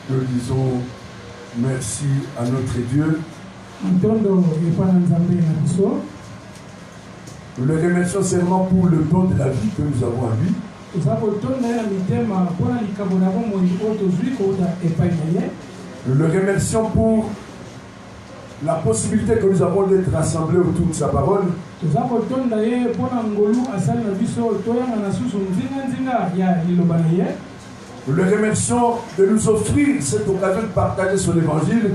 Nous disons merci à notre Dieu. Nous le remercions seulement pour le don de la vie que nous avons à lui. Nous le remercions pour la possibilité que nous avons d'être rassemblés autour de sa parole. Nous le remercions de nous offrir cette occasion de partager son évangile.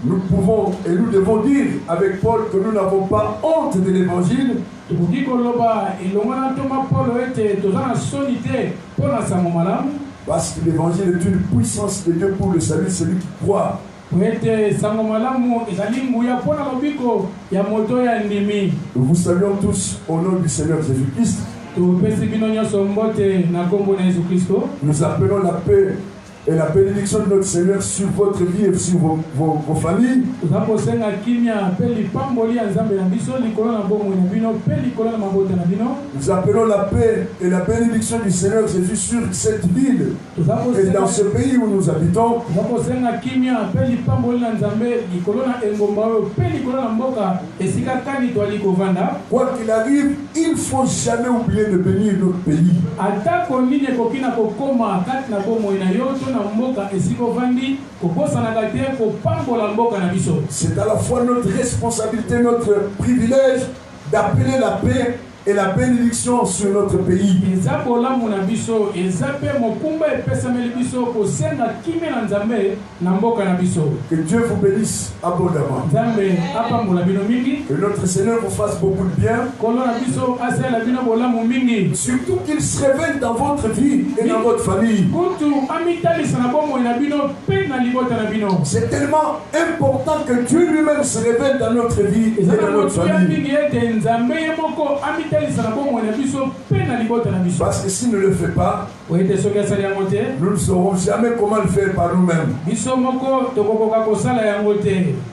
Nous pouvons et nous devons dire avec Paul que nous n'avons pas honte de l'évangile. Parce que l'évangile est une puissance de Dieu pour le salut de celui qui croit. Nous vous saluons tous au nom du Seigneur Jésus-Christ. Nous appelons la paix et la bénédiction de notre Seigneur sur votre vie et sur vos familles. Nous appelons la paix et la bénédiction du Seigneur Jésus sur cette ville et dans ce pays où nous habitons. Quoi qu'il arrive, il ne faut jamais oublier de bénir notre pays. C'est à la fois notre responsabilité, notre privilège d'appeler la paix et la bénédiction sur notre pays. Que Dieu vous bénisse abondamment. Que notre Seigneur vous fasse beaucoup de bien. Surtout qu'il se révèle dans votre vie et dans votre famille. C'est tellement important que Dieu lui-même se révèle dans notre vie et dans notre famille. Parce que s'il ne le fait pas, nous ne saurons jamais comment le faire par nous-mêmes.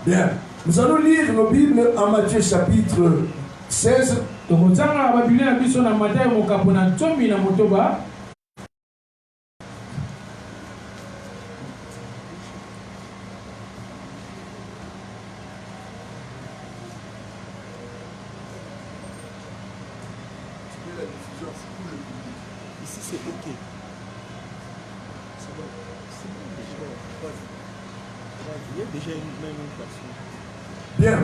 Bien. Nous allons lire nos Bibles en Matthieu chapitre 16. Ici c'est ok. C'est bon. C'est bon déjà. Il y a déjà une personne. Bien.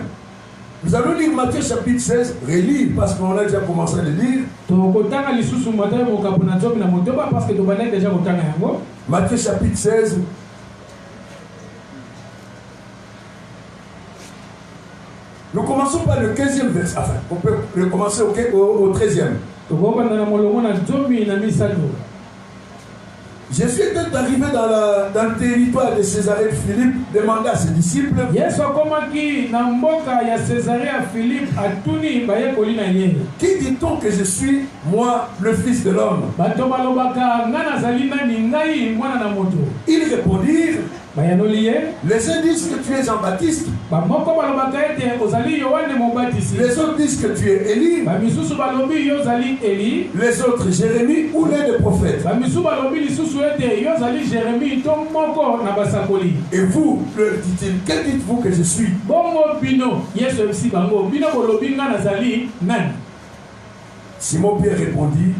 Nous allons lire Matthieu chapitre 16. Relire parce qu'on a déjà commencé à le lire. Matthieu chapitre 16. Nous commençons par le 15e verset. Enfin, on peut le commencer au 13e. Jésus était arrivé dans le territoire de Césarée de Philippe, demanda à ses disciples. Qui dit-on que je suis, moi, le Fils de l'homme? Ils répondirent. Les uns disent que tu es Jean-Baptiste. Les autres disent que tu es Élie. Les autres Jérémie ou l'un des prophètes. Et vous, leur dit-il, quel dites-vous que je suis? Simon-Pierre répondit.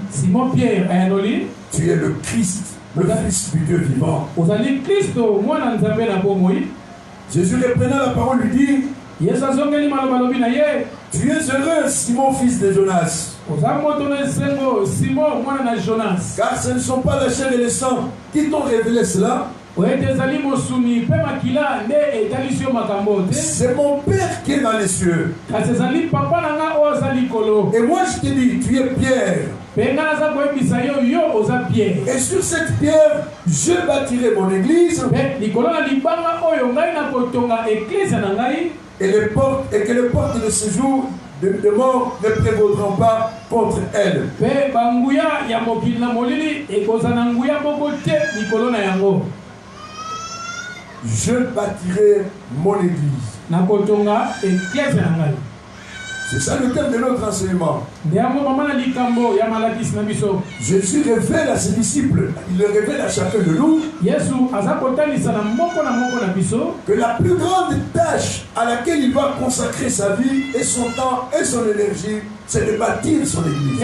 Tu es le Christ, le Fils du Dieu vivant. Jésus reprenant la parole lui dit. Tu es heureux, Simon, fils de Jonas. Car ce ne sont pas la chair et le sang qui t'ont révélé cela. C'est mon Père qui est dans les cieux. Et moi je te dis, tu es Pierre. Et sur cette pierre, je bâtirai mon église. Et que les portes de ce jour de mort ne prévaudront pas contre elle. Je bâtirai mon église. C'est ça le thème de notre enseignement. Jésus révèle à ses disciples, il le révèle à chacun de nous, que la plus grande tâche à laquelle il va consacrer sa vie et son temps et son énergie, c'est de bâtir son église.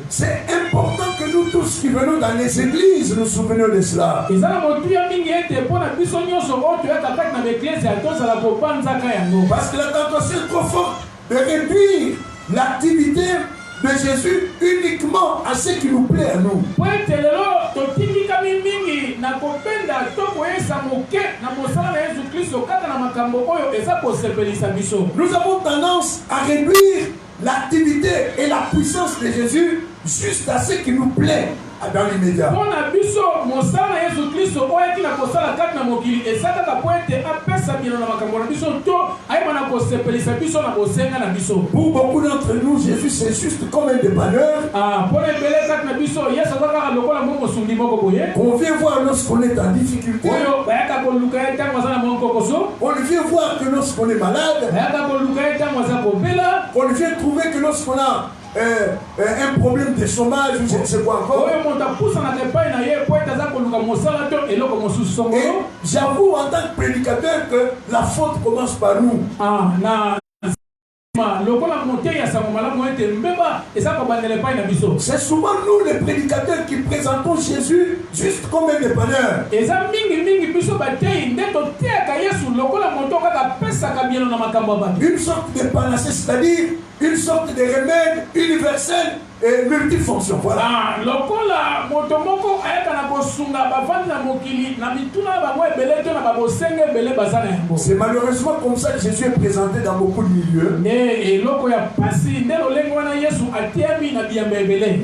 C'est important que nous tous qui venons dans les églises nous souvenions de cela. Parce que la tentation est trop forte de réduire l'activité de Jésus uniquement à ce qui nous plaît à nous. Nous avons tendance à réduire l'activité et la puissance de Jésus juste à ce qui nous plaît dans l'immédiat. Pour beaucoup d'entre nous, Jésus c'est juste comme un dépanneur qu'on vient voir lorsqu'on est en difficulté. On vient voir que lorsqu'on est malade. On vient trouver que lorsqu'on a un problème de chômage ou je ne sais quoi encore. Et j'avoue en tant que prédicateur que la faute commence par nous. C'est souvent nous les prédicateurs qui présentons Jésus juste comme un dépanneur. Une sorte de panacée, c'est-à-dire une sorte de remède universel et multifonction. Voilà. C'est malheureusement comme ça que Jésus est présenté dans beaucoup de milieux.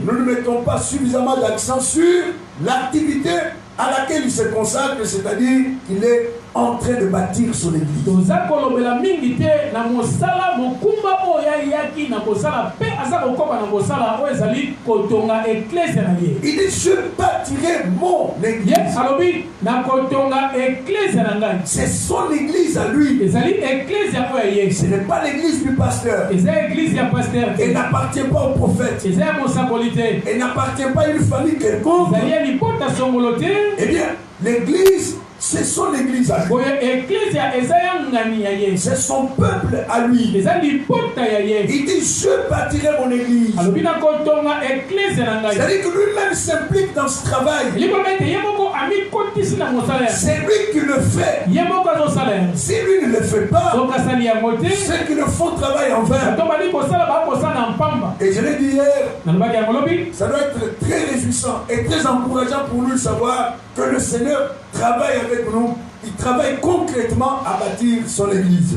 Nous ne mettons pas suffisamment d'accent sur l'activité à laquelle il se consacre, c'est-à-dire qu'il est en train de bâtir son église. Il dit je bâtirai mon église. C'est son église à lui. Ce n'est pas l'église du pasteur. Elle n'appartient pas au prophète. Elle n'appartient pas à une famille quelconque. Eh bien, l'église, c'est son église à lui. C'est son peuple à lui. Il dit je bâtirai mon église. C'est-à-dire que lui-même s'implique dans ce travail. C'est lui qui le fait. Si lui ne le fait pas, ceux qui le font travaillent en vain. Et je l'ai dit hier, ça doit être très réjouissant et très encourageant pour nous de savoir que le Seigneur travaille avec nous. Il travaille concrètement à bâtir son église.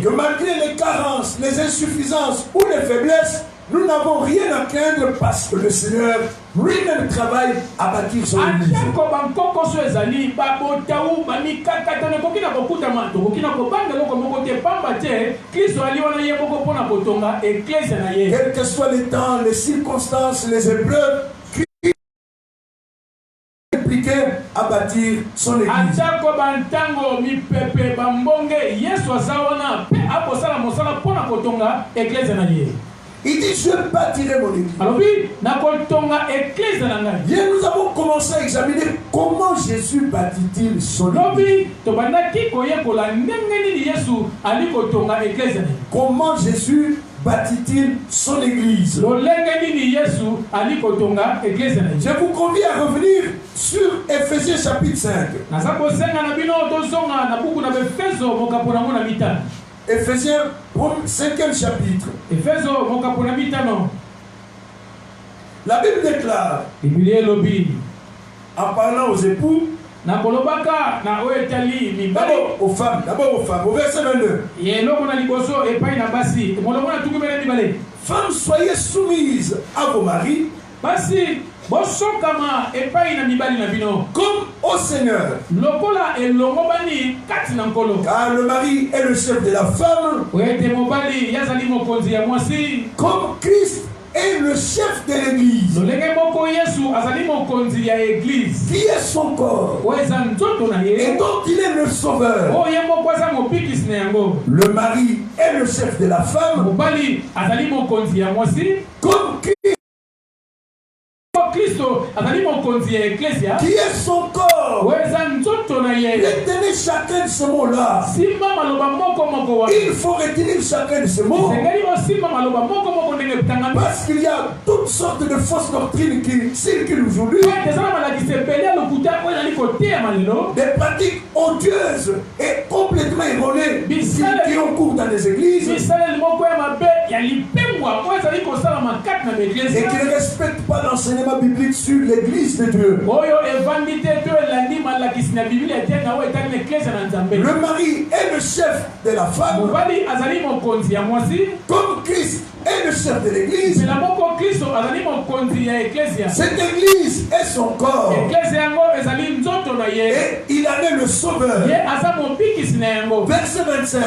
Que malgré les carences, les insuffisances ou les faiblesses, nous n'avons rien à craindre parce que le Seigneur lui-même travaille à bâtir son église. Quels que soient les temps, les circonstances, les épreuves, qui est impliqué à bâtir son église. Il dit je bâtirai mon église. Hier nous avons commencé à examiner comment Jésus bâtit-il son église. Comment Jésus bâtit-il son église. Je vous convie à revenir sur Ephésiens chapitre 5. Ephésiens 5e chapitre. La Bible déclare, en parlant aux époux, d'abord aux femmes, au verset 22. Femmes, soyez soumises à vos maris, Comme au Seigneur. Car le mari est le chef de la femme. Comme Christ est le chef de l'église. Qui est son corps. Et dont il est le sauveur. Le mari est le chef de la femme. Comme qui est son corps. Retenez chacun de ce mot-là. Il faut retenir chacun de ces mots. Parce qu'il y a toutes sortes de fausses doctrines qui circulent aujourd'hui. Des pratiques odieuses et complètement erronées qui ont cours dans les églises. Et qui ne respectent pas l'enseignement biblique sur l'église de Dieu. Le mari est le chef de la femme. Comme Christ est le chef de l'église. Cette église est son corps. Et il en est le sauveur. Verset 25.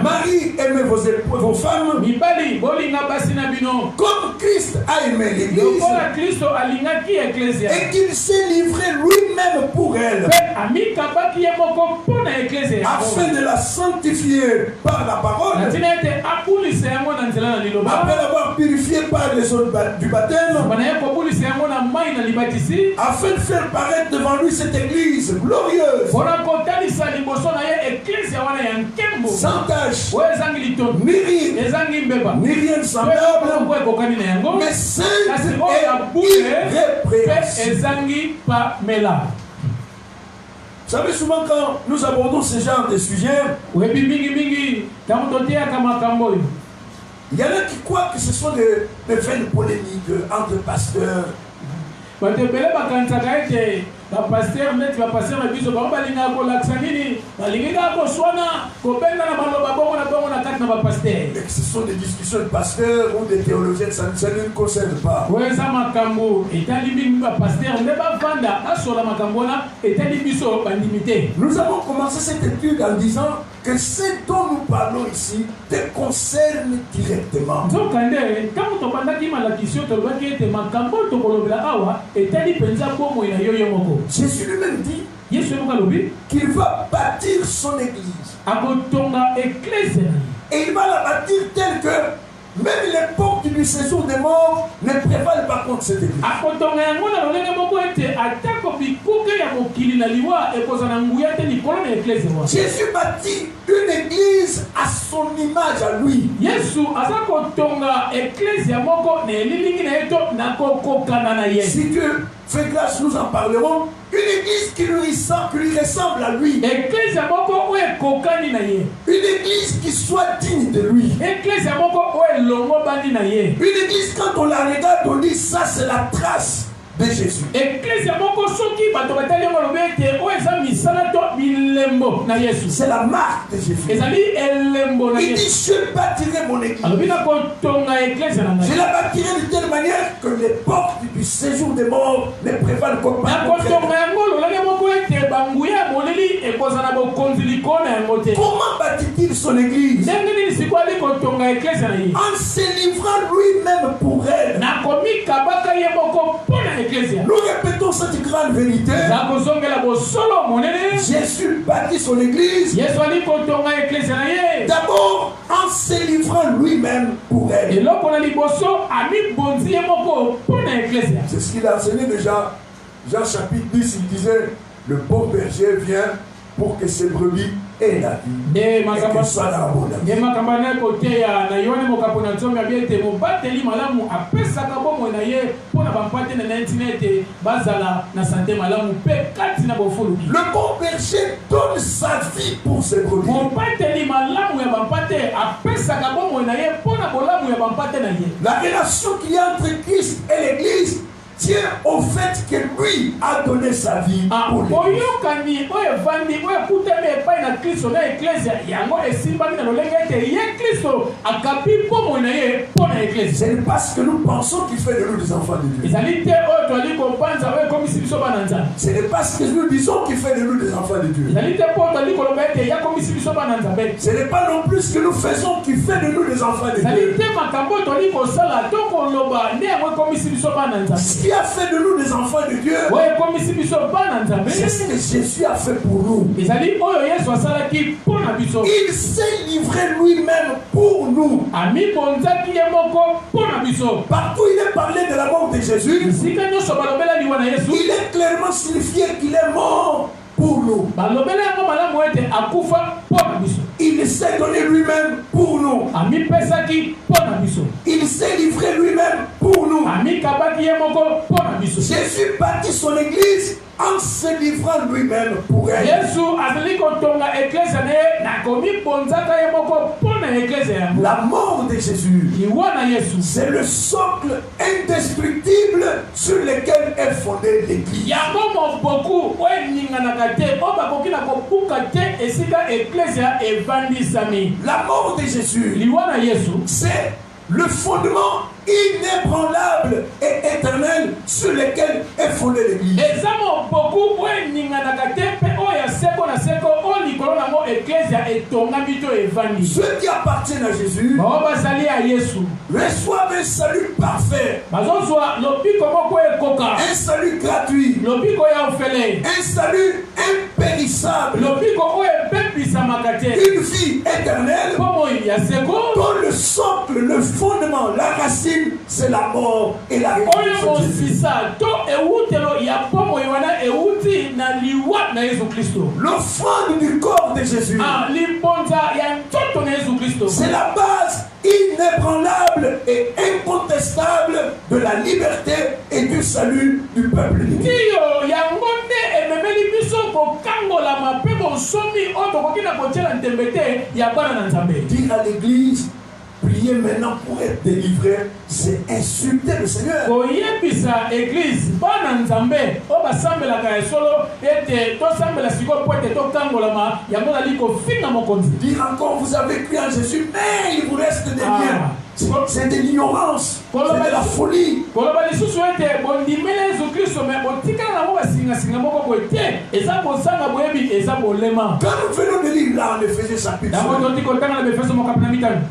Marie, aimez vos femmes. Comme Christ a aimé l'église. Et qu'il s'est livré lui-même pour elle. Afin de la sanctifier par la parole. Après l'avoir purifié par les eaux du baptême, afin de faire paraître devant lui cette église glorieuse, sans tache, ni rien semblable, mais sainte et irrépréhensible. Vous savez, souvent quand nous abordons ce genre de sujets, il y en a qui croient que ce sont des vaines polémiques entre pasteurs. Mais que ce sont des discussions de pasteurs ou des théologiens, ça ne nous concerne pas. Nous avons commencé cette étude en disant que ce dont nous parlons ici te concerne directement. Jésus lui-même dit qu'il va bâtir son église. Et il va la bâtir telle que même les portes du séjour des morts ne prévalent pas contre cette église. Jésus bâtit une église à son image à lui. Si Dieu fait grâce, nous en parlerons. Une église qui lui ressemble à lui. Une église qui soit digne de lui. Une église, quand on la regarde, on dit ça, c'est la trace de Jésus. C'est la marque de Jésus. Il dit, je bâtirai mon église. Je la bâtirai de telle manière que les portes du séjour des morts ne prévalent pas. Comment bâtit-il son église? En se livrant lui-même pour elle. Nous répétons cette grande vérité. Jésus bâtit son église d'abord en se livrant lui-même pour elle. C'est ce qu'il a enseigné déjà. Jean chapitre 10, il disait, le bon berger vient pour que ses brebis aient la vie et qu'elles soient dans la bonne vie. Le bon berger donne sa vie pour ses brebis. La relation qu'il y a entre Christ et l'Église, tient au fait que lui a donné sa vie pour l'Église. Ce n'est pas ce que nous pensons qui fait de nous des enfants de Dieu. Ce n'est pas ce que nous disons qui fait de nous des enfants de Dieu. Ce n'est pas non plus ce que nous faisons qui fait de nous des enfants de Dieu. Ce qui a fait de nous des enfants de Dieu, c'est ce que Jésus a fait pour nous. Il s'est livré lui-même pour nous. Partout il est parlé de la mort de Jésus, il est clairement signifié qu'il est mort pour nous. Il s'est donné lui-même pour nous. Il s'est livré lui-même pour nous. Jésus bâtit son église en se livrant lui-même pour elle. La mort de Jésus, c'est le socle indestructible sur lequel est fondée l'église. La mort de Jésus, c'est le fondement inébranlable et éternel sur lequel est fondée l'église. Ceux qui appartiennent à Jésus reçoivent un salut parfait, un salut gratuit, un salut impérissable, une vie éternelle dont le socle, le fondement, la racine, c'est la mort et la résurrection. L'offrande du corps de Jésus, c'est la base inébranlable et incontestable de la liberté et du salut du peuple de Dieu. Dire à l'église, prier maintenant pour être délivré, c'est insulter le Seigneur. Dire encore, vous avez cru en Jésus, mais il vous reste des liens. C'est de l'ignorance, c'est de la folie. Quand nous venons de lire là en Éphésiens chapitre 5,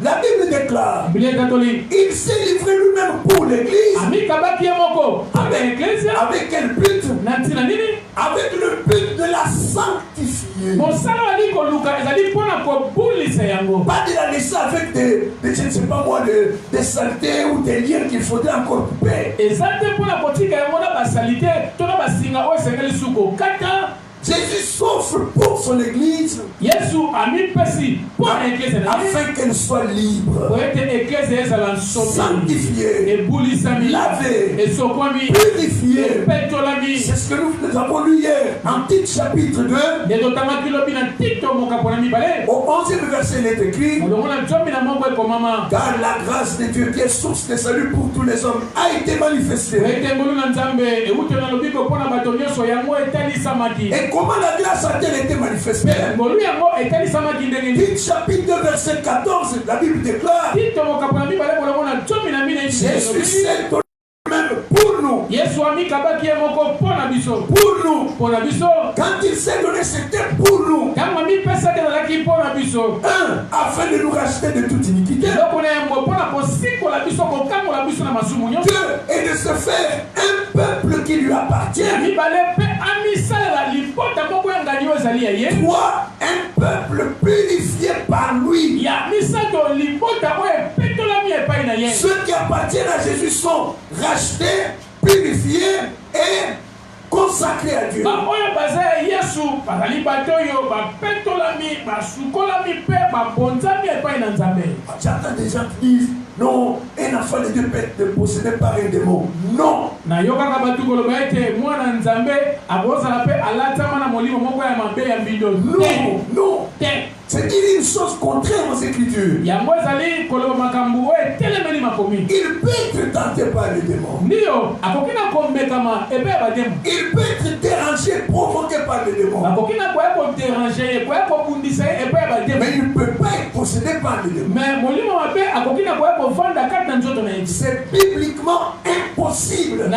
la Bible déclare, il s'est livré lui-même pour l'église. Avec quel but? Avec le but de la sanctifier. Pas de la laisser avec des je ne sais pas moi, des saletés ou des liens qu'il faudrait encore couper. Jésus souffre pour son église afin qu'elle soit libre, sanctifiée, lavée, purifiée. C'est ce que nous avons lu hier en Tite chapitre 2. Au 11e verset il est écrit, car la grâce de Dieu qui est source de salut pour tous les hommes a été manifestée. Et comment la grâce a-t-elle été manifestée? Tite chapitre 2 verset 14, la Bible déclare, Jésus s'est donné même pour nous. Pour nous. Quand il s'est donné, c'était pour nous. Afin de nous racheter de toute iniquité. Et de se faire un peuple qui lui appartient. 3. Un peuple purifié par lui. Ceux qui appartiennent à Jésus sont rachetés, purifiés et consacrés à Dieu. J'entends des gens qui disent non, un enfant de Dieu peut être possédé par un démon. Non. Non. C'est dire une chose contraire aux Écritures. Il peut être tenté par les démons. Il peut être dérangé, provoqué par les démons. Mais il ne peut pas être possédé par les démons. C'est bibliquement impossible.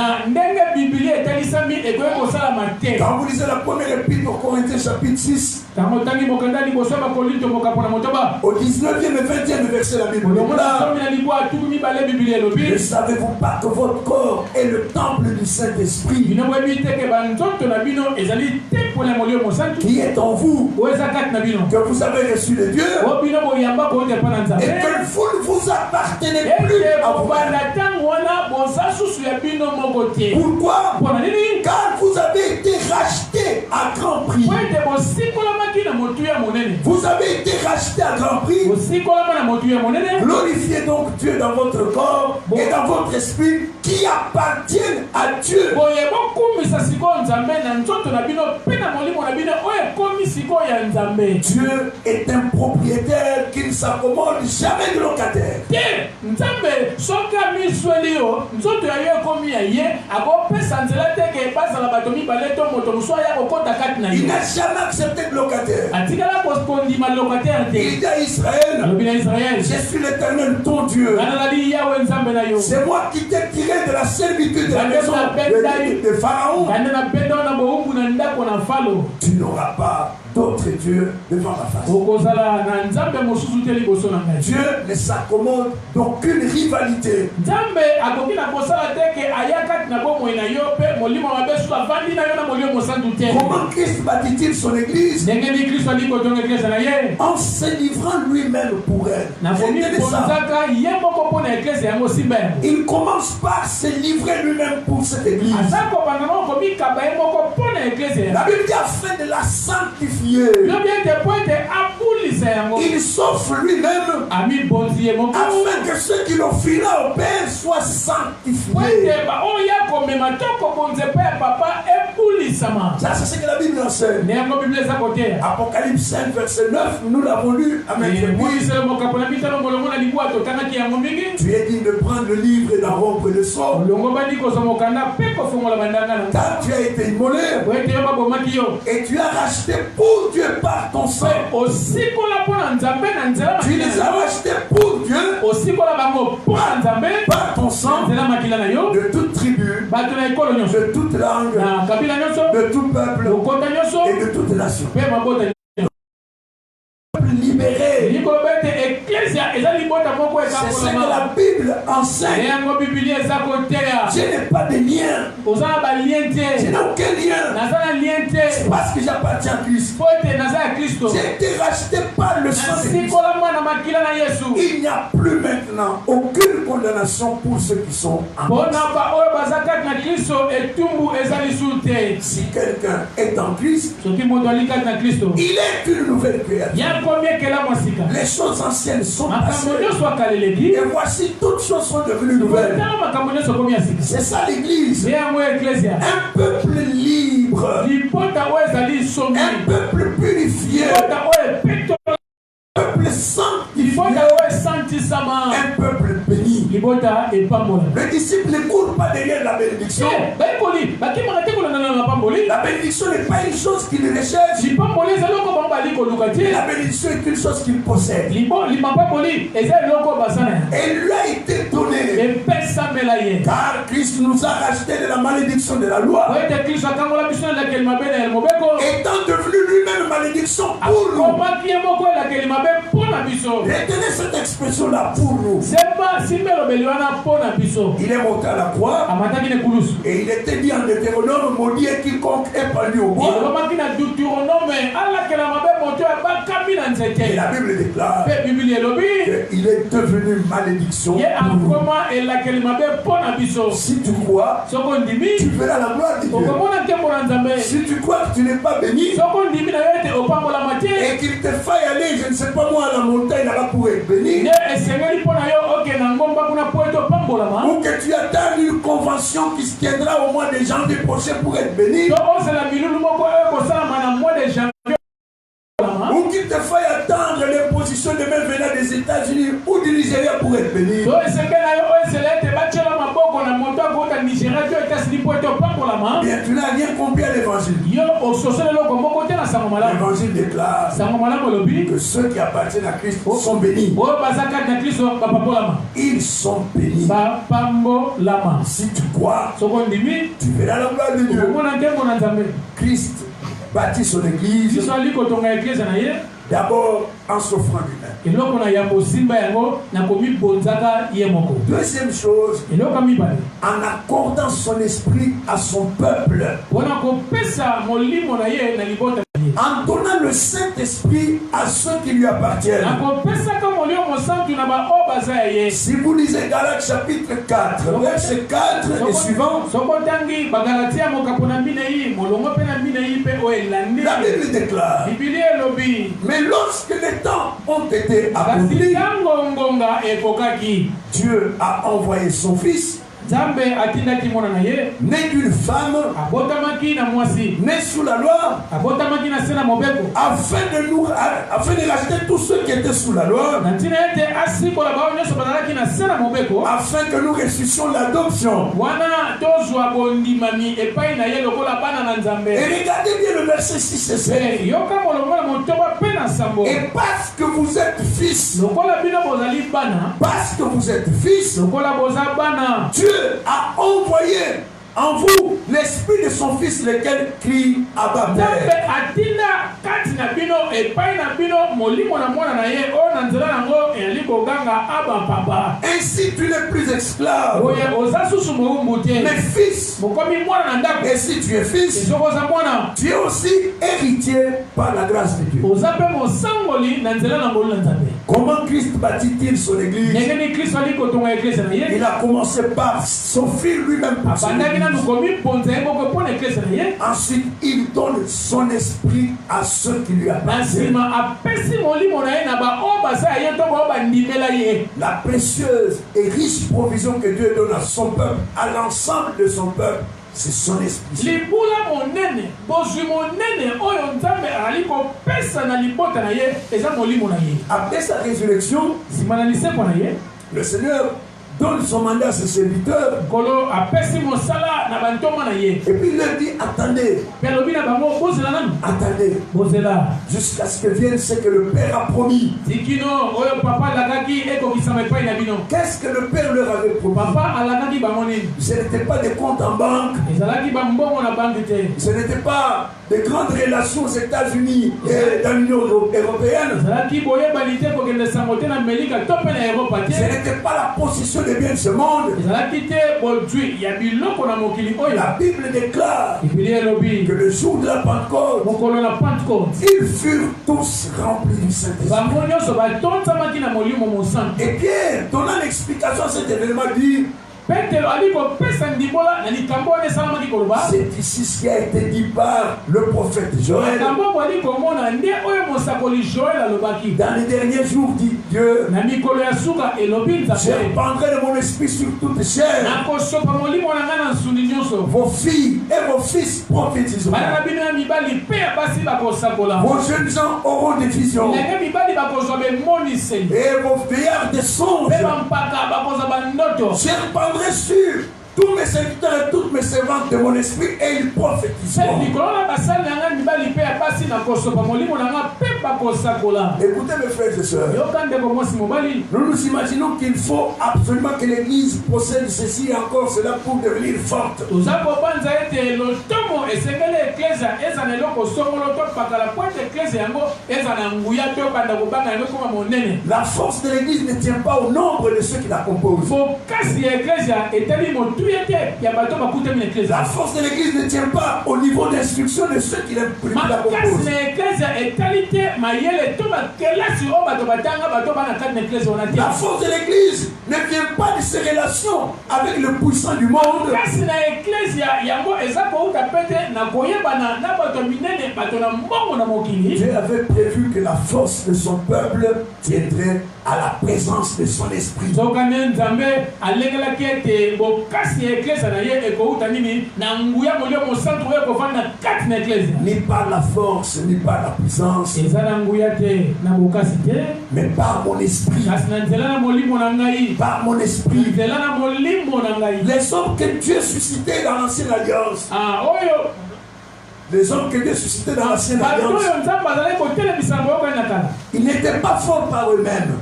Quand vous lisez la première épître aux Corinthiens chapitre 6, au 19e et 20e verset, la Bible dit: ne savez-vous pas que votre corps est le temple du Saint-Esprit qui est en vous, que vous avez reçu de Dieu, et que vous ne vous appartenez plus à vous-même? Pourquoi? Car vous avez été racheté à grand prix. Vous avez été racheté à grand prix. Glorifiez donc Dieu dans votre corps et dans votre esprit qui appartiennent à Dieu. Dieu est un propriétaire qui ne s'accommode jamais de locataire. Il n'a jamais accepté de locataire. Il dit à Israël: je suis l'Éternel ton Dieu. C'est moi qui t'ai tiré de la servitude de la maison de Pharaon. Tu n'auras pas d'autres dieux devant la face. Dieu ne s'accommode d'aucune rivalité. Comment Christ bâtit-il son église? En se livrant lui-même pour elle. Il commence par se livrer lui-même pour cette église. La Bible dit afin de la sanctifier. Il s'offre lui-même afin que ceux qui l'offriront au Père soient sanctifiés. Ça, c'est ce que la Bible enseigne. Apocalypse 5, verset 9, nous l'avons lu à maintes reprises. Tu es digne de prendre le livre et d'en rompre le sceau. Car tu as été immolé et tu as racheté pour Dieu par ton sang. Tu les as rachetés pour Dieu par ton sang, de toute tribu, de toute langue, de tout peuple et de toute nation. Libéré. C'est ce que la Bible enseigne. Je n'ai pas de lien. Je n'ai aucun lien. C'est parce que j'appartiens à Christ. J'ai été racheté par le sang de Christ. Il n'y a plus maintenant aucune condamnation pour ceux qui sont en Christ. Si quelqu'un est en Christ, il est une nouvelle créature. Les choses anciennes sont passées. Et voici, toutes choses sont devenues nouvelles. C'est ça l'église. Un peuple libre. Un peuple purifié. Un peuple sanctifié. Un peuple béni. Le disciple ne court pas derrière la bénédiction. La bénédiction n'est pas une chose qu'il recherche. La bénédiction est une chose qu'il possède. Elle lui a été donnée. Car Christ nous a racheté de la malédiction de la loi. Étant devenu lui-même malédiction pour nous. Retenez cette expression-là pour nous. Il est monté à la croix et il était dit en Deutéronome: maudit est quiconque est pendu au bois. Et la Bible déclare qu'il est devenu malédiction pour nous. Si tu crois, tu verras la gloire de Dieu. Si tu crois que tu n'es pas béni et qu'il te faille aller, je ne sais pas moi, à la montagne là pour être béni, ou que tu attendes une convention qui se tiendra au mois de janvier prochain pour être béni, ou qu'il te faille attendre position de même venant des États-Unis ou du Nigeria pour être béni. Bien, tu n'as rien compris à l'évangile. L'évangile déclare que ceux qui appartiennent à Christ sont bénis. Ils sont bénis. Si tu crois, tu verras la gloire de Dieu. Christ bâtit son église d'abord en s'offrant lui-même. Deuxième chose, en accordant son esprit à son peuple. En donnant le Saint-Esprit à ceux qui lui appartiennent. Si vous lisez Galates chapitre 4, verset 4 et suivant, la Bible déclare, mais lorsque les temps ont été accomplis, Dieu a envoyé son Fils, né d'une femme, né sous la loi, afin de racheter tous ceux qui étaient sous la loi, afin que nous ressuscitions l'adoption. Et regardez bien le verset 6 et 7. Et parce que vous êtes fils, parce que vous êtes fils, Dieu a envoyé en vous l'esprit de son fils, lequel crie Abba Père. Ainsi tu n'es plus esclave, mais fils. Et si tu es fils, tu es aussi héritier par la grâce de Dieu. Comment Christ bâtit-il son église? Il a commencé par s'offrir lui-même pour son église. Ensuite, il donne son esprit à ceux qui lui appartiennent. La précieuse et riche provision que Dieu donne à son peuple, à l'ensemble de son peuple, c'est son esprit. Après sa résurrection, le Seigneur donne son mandat à ses serviteurs. Et puis il leur dit, attendez. Attendez. Jusqu'à ce que vienne ce que le Père a promis. Qu'est-ce que le Père leur avait promis? Ce n'était pas des comptes en banque. Ce n'était pas de grandes relations aux États-Unis et dans l'Union européenne. Ce n'était pas la possession des biens de ce monde. La Bible déclare que le jour de la Pentecôte, ils furent tous remplis du Saint-Esprit. Et Pierre, donnant l'explication à cet événement, dit: c'est ici ce qui a été dit par le prophète Joël. Dans les derniers jours, dit Dieu, je répandrai de mon esprit sur toute chair. Vos filles et vos fils prophétiseront. Vos jeunes gens auront des visions. Et vos vieillards des songes. Je répandrai sur tous mes serviteurs et toutes mes servantes de mon esprit et ils prophétiseront. Écoutez mes frères et sœurs, nous nous imaginons qu'il faut absolument que l'Église possède ceci et encore cela pour devenir forte. La force de l'Église ne tient pas au nombre de ceux qui la composent. La force de l'Église ne tient pas au niveau d'instruction de ceux qui la composent. La force de l'Église ne vient pas de ses relations avec le puissant du monde. Dieu avait prévu que la force de son peuple tiendrait à la présence de son esprit. Ni par la force, ni par la puissance, mais par mon esprit. Par mon esprit. Les hommes que Dieu suscitait dans l'ancienne alliance. Les hommes que Dieu suscitait dans l'ancienne alliance, ils n'étaient pas forts par eux-mêmes,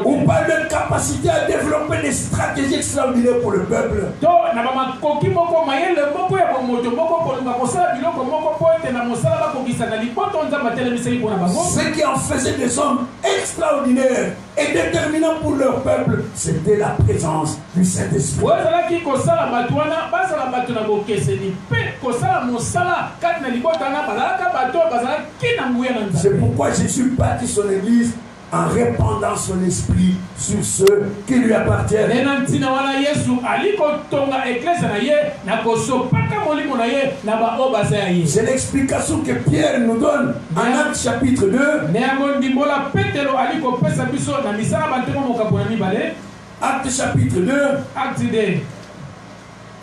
ou pas de capacité à développer des stratégies extraordinaires pour le peuple. Ce qui en faisait des hommes extraordinaires et déterminants pour leur peuple, c'était la présence du Saint-Esprit. C'est pourquoi Jésus bâtit son église en répandant son esprit sur ceux qui lui appartiennent. C'est l'explication que Pierre nous donne en Actes chapitre 2. Actes chapitre 2.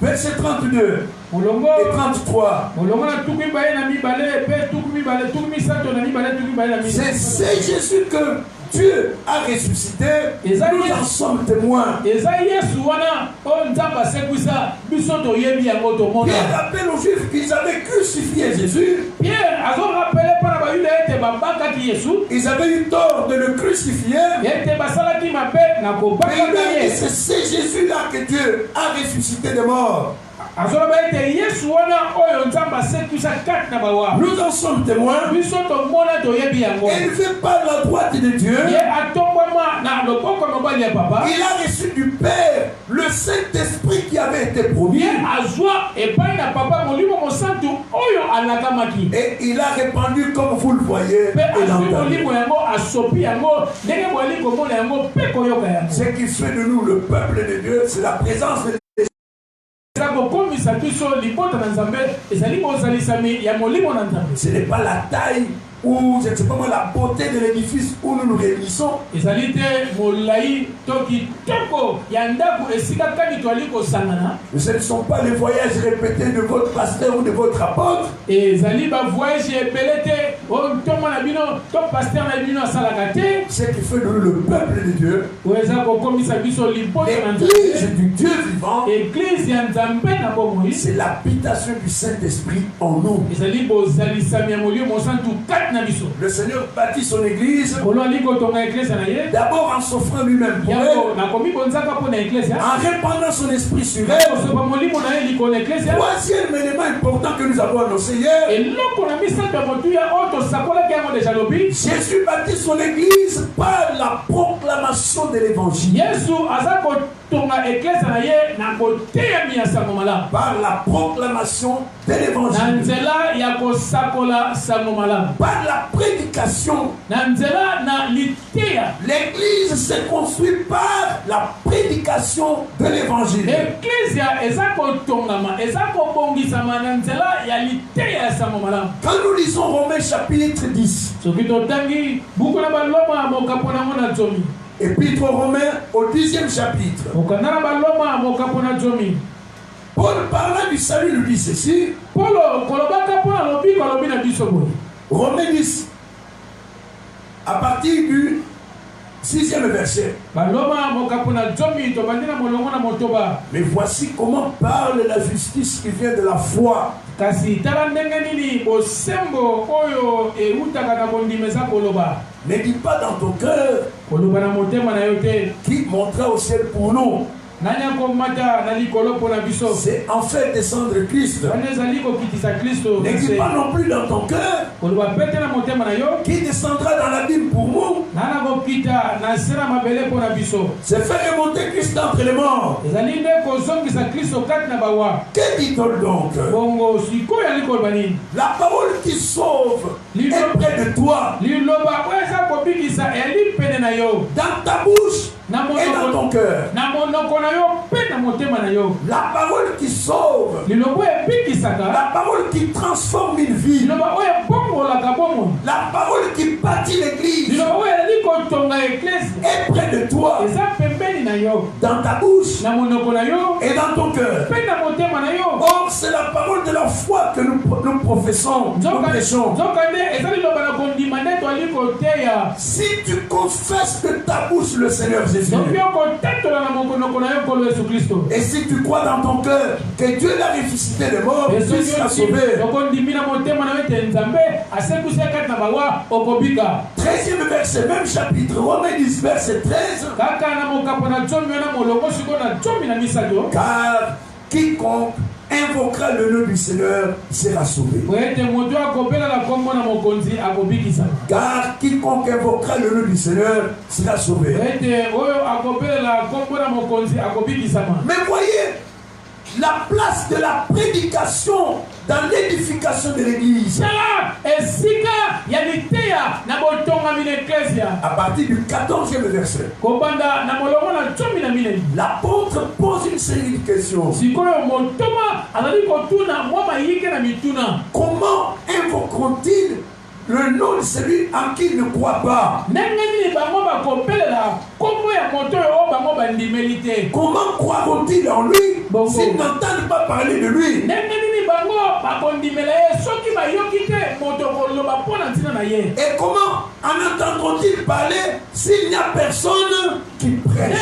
Verset 32 et 33. C'est Jésus que Dieu a ressuscité. Nous en sommes témoins. Pierre rappelle aux Juifs qu'ils avaient crucifié Jésus. Ils avaient eu tort de le crucifier. Mais c'est Jésus-là que Dieu a ressuscité de mort. Nous en sommes témoins. Il fait par la droite de Dieu. Il a reçu du Père le Saint-Esprit qui avait été promis. Et il a répandu comme vous le voyez. Ce qui fait de nous le peuple de Dieu, c'est la présence de Dieu. Ce n'est pas la taille ou c'est pas la beauté de l'édifice où nous nous réunissons. Ce ne sont pas les voyages répétés de votre pasteur ou de votre apôtre. Ce qui fait de nous le peuple de Dieu, l'église du Dieu vivant, c'est l'habitation du Saint-Esprit en nous. Le Seigneur bâtit son église d'abord en s'offrant lui-même pour elle, en répandant son esprit sur elle. Troisième élément important que nous avons annoncé hier, Jésus bâtit son église par la proclamation de l'évangile. Par la proclamation de l'évangile. Par la prédication. L'église se construit par la prédication de l'évangile. Quand nous lisons Romains chapitre 10, Épître aux Romains au 10e chapitre, Paul parlant du salut nous dit ceci. Romains 10, à partir du 6e verset. Mais voici comment parle la justice qui vient de la foi. Ne dis pas dans ton cœur qui montera au ciel pour nous. C'est en fait descendre Christ. Ne dis pas non plus dans ton cœur qui descendra dans l'abîme pour nous. C'est faire remonter Christ d'entre les morts. Que dit-on donc? La parole qui sauve est près de toi. Dans ta bouche et dans ton cœur. La parole qui sauve, la parole qui transforme une vie, la parole qui bâtit l'église est près de toi. dans ta bouche et dans ton cœur. Or, c'est la parole de la foi que nous professons, nous prêchons. Si tu confesses de ta bouche le Seigneur Jésus, et si tu crois dans ton cœur que Dieu l'a ressuscité des morts, tu seras sauvé. 13e verset, même chapitre, Romains 10, verset 13. Car quiconque invoquera le nom du Seigneur sera sauvé. Car quiconque invoquera le nom du Seigneur sera sauvé. Mais voyez la place de la prédication dans l'édification de l'église. À partir du 14e verset, l'apôtre pose une série de questions. Comment invoqueront-ils le nom de celui en qui ils ne croient pas? Comment croiront-ils en lui s'ils n'entendent pas parler de lui? Et comment en entendront-ils parler s'il n'y a personne qui prêche?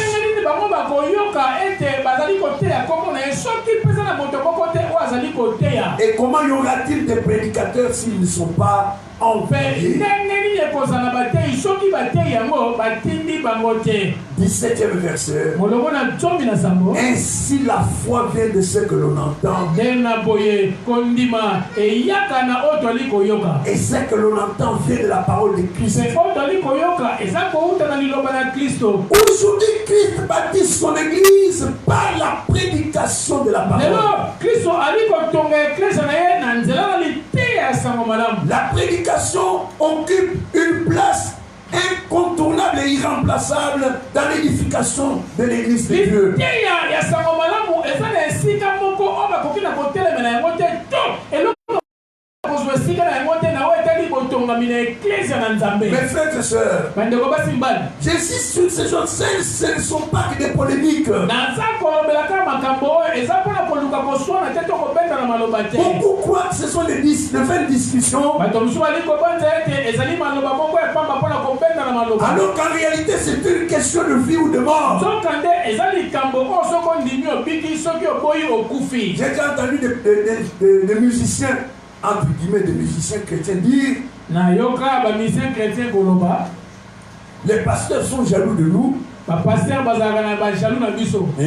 Et comment y aura-t-il des prédicateurs s'ils ne sont pas envoyés? 17e verset. Ainsi la foi vient de ce que l'on entend. Et ce que l'on entend vient de la parole de Christ. Aujourd'hui, Christ bâtit son église par la prédication de la parole. La prédication occupe une place incontournable et irremplaçable dans l'édification de l'église de Dieu. Mes frères et sœurs, j'insiste sur ces choses. Ce ne sont pas que des polémiques. Beaucoup croient que ce sont des vaines discussions, alors qu'en réalité c'est une question de vie ou de mort. J'ai déjà entendu des musiciens, entre guillemets des musiciens chrétiens, dire: les pasteurs sont jaloux de nous. Ils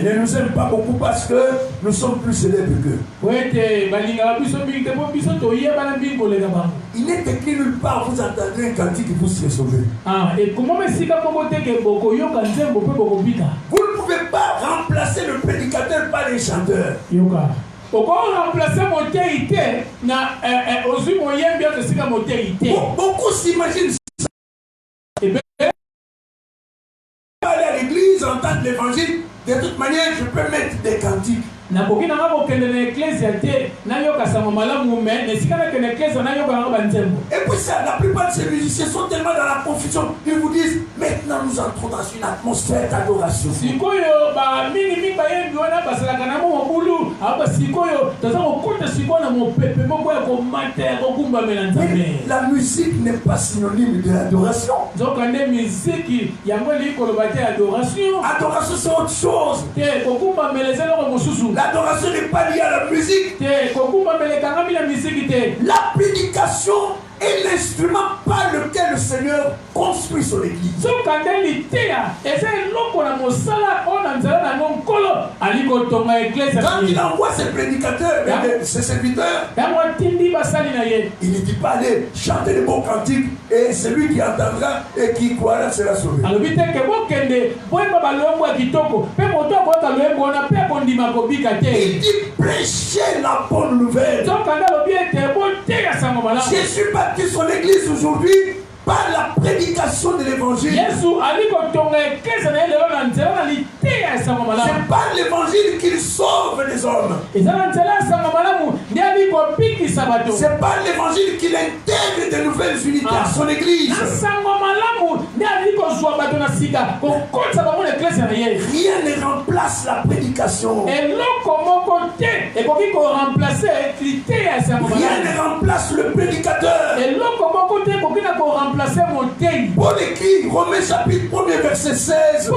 ne nous aiment pas beaucoup parce que nous sommes plus célèbres qu'eux. Il n'est écrit nulle part, vous entendrez un cantique et vous serez sauvés. Vous ne pouvez pas remplacer le prédicateur par les chanteurs. Beaucoup s'imaginent aller à l'église, entendre l'évangile. De toute manière, je peux mettre des cantiques. Et puis ça, la plupart de ces musiciens sont tellement dans la confusion, ils vous disent: maintenant nous entrons dans une atmosphère d'adoration. Mais la musique n'est pas synonyme de l'adoration. Adoration, c'est autre chose. L'adoration n'est pas liée à la musique. La prédication est l'instrument par lequel le Seigneur construit son église. Quand il envoie ses prédicateurs, ses serviteurs, il ne dit pas: allez chanter des bons cantiques et celui qui entendra et qui croira sera sauvé. Il dit: prêchez la bonne nouvelle. Jésus bâtit son église aujourd'hui par la prédication de l'évangile. C'est par l'évangile qu'il sauve les hommes. C'est par l'évangile qu'il intègre de nouvelles unités à son église. Rien ne remplace la prédication. Rien ne remplace le prédicateur. Paul écrit, Romains chapitre 1er verset 16.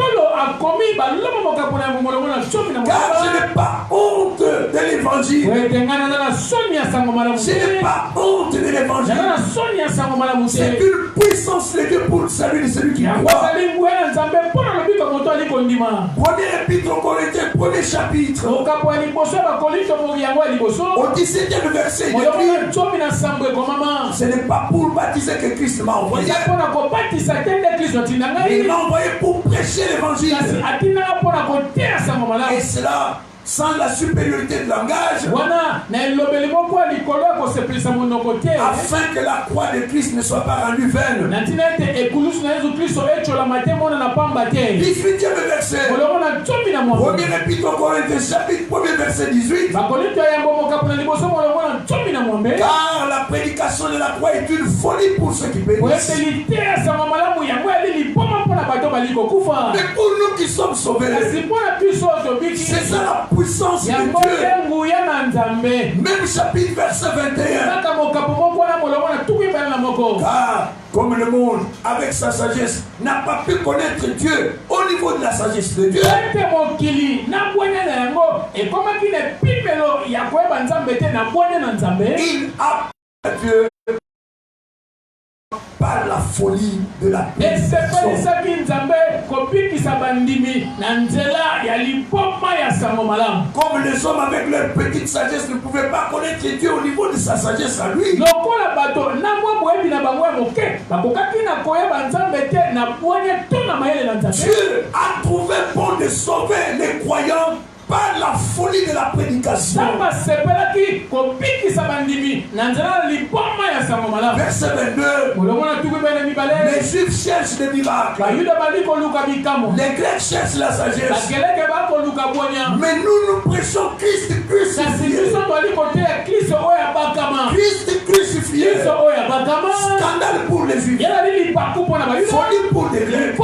Car je n'ai pas honte de l'évangile. Je n'ai pas honte de l'évangile. C'est une puissance de Dieu pour le salut de celui qui croit. Premier épître aux Corinthiens, premier chapitre. Au 17e verset, il écrit, ce n'est pas pour baptiser que Christ m'a envoyé. Il m'a envoyé pour prêcher l'évangile. Et cela sans la supériorité de langage, afin que la croix de Christ ne soit pas rendue vaine. 18e verset. Premier épître aux Corinthiens, chapitre 1er verset 18. Car la prédication de la croix est une folie pour ceux qui périssent. Mais pour nous qui sommes sauvés, c'est ça la puissance de Dieu. Même chapitre verset 21. Car comme le monde avec sa sagesse n'a pas pu connaître Dieu au niveau de la sagesse de Dieu, il a Dieu par la folie de la prédication. Comme les hommes avec leur petite sagesse ne pouvaient pas connaître Dieu au niveau de sa sagesse à lui, Dieu a trouvé bon de sauver les croyants par la folie de la prédication. Verset 22. Les Juifs cherchent des miracles. Les Grecs cherchent la sagesse. Mais nous prêchons Christ crucifié. Christ crucifié. Scandale pour les Juifs. Folie pour les Grecs.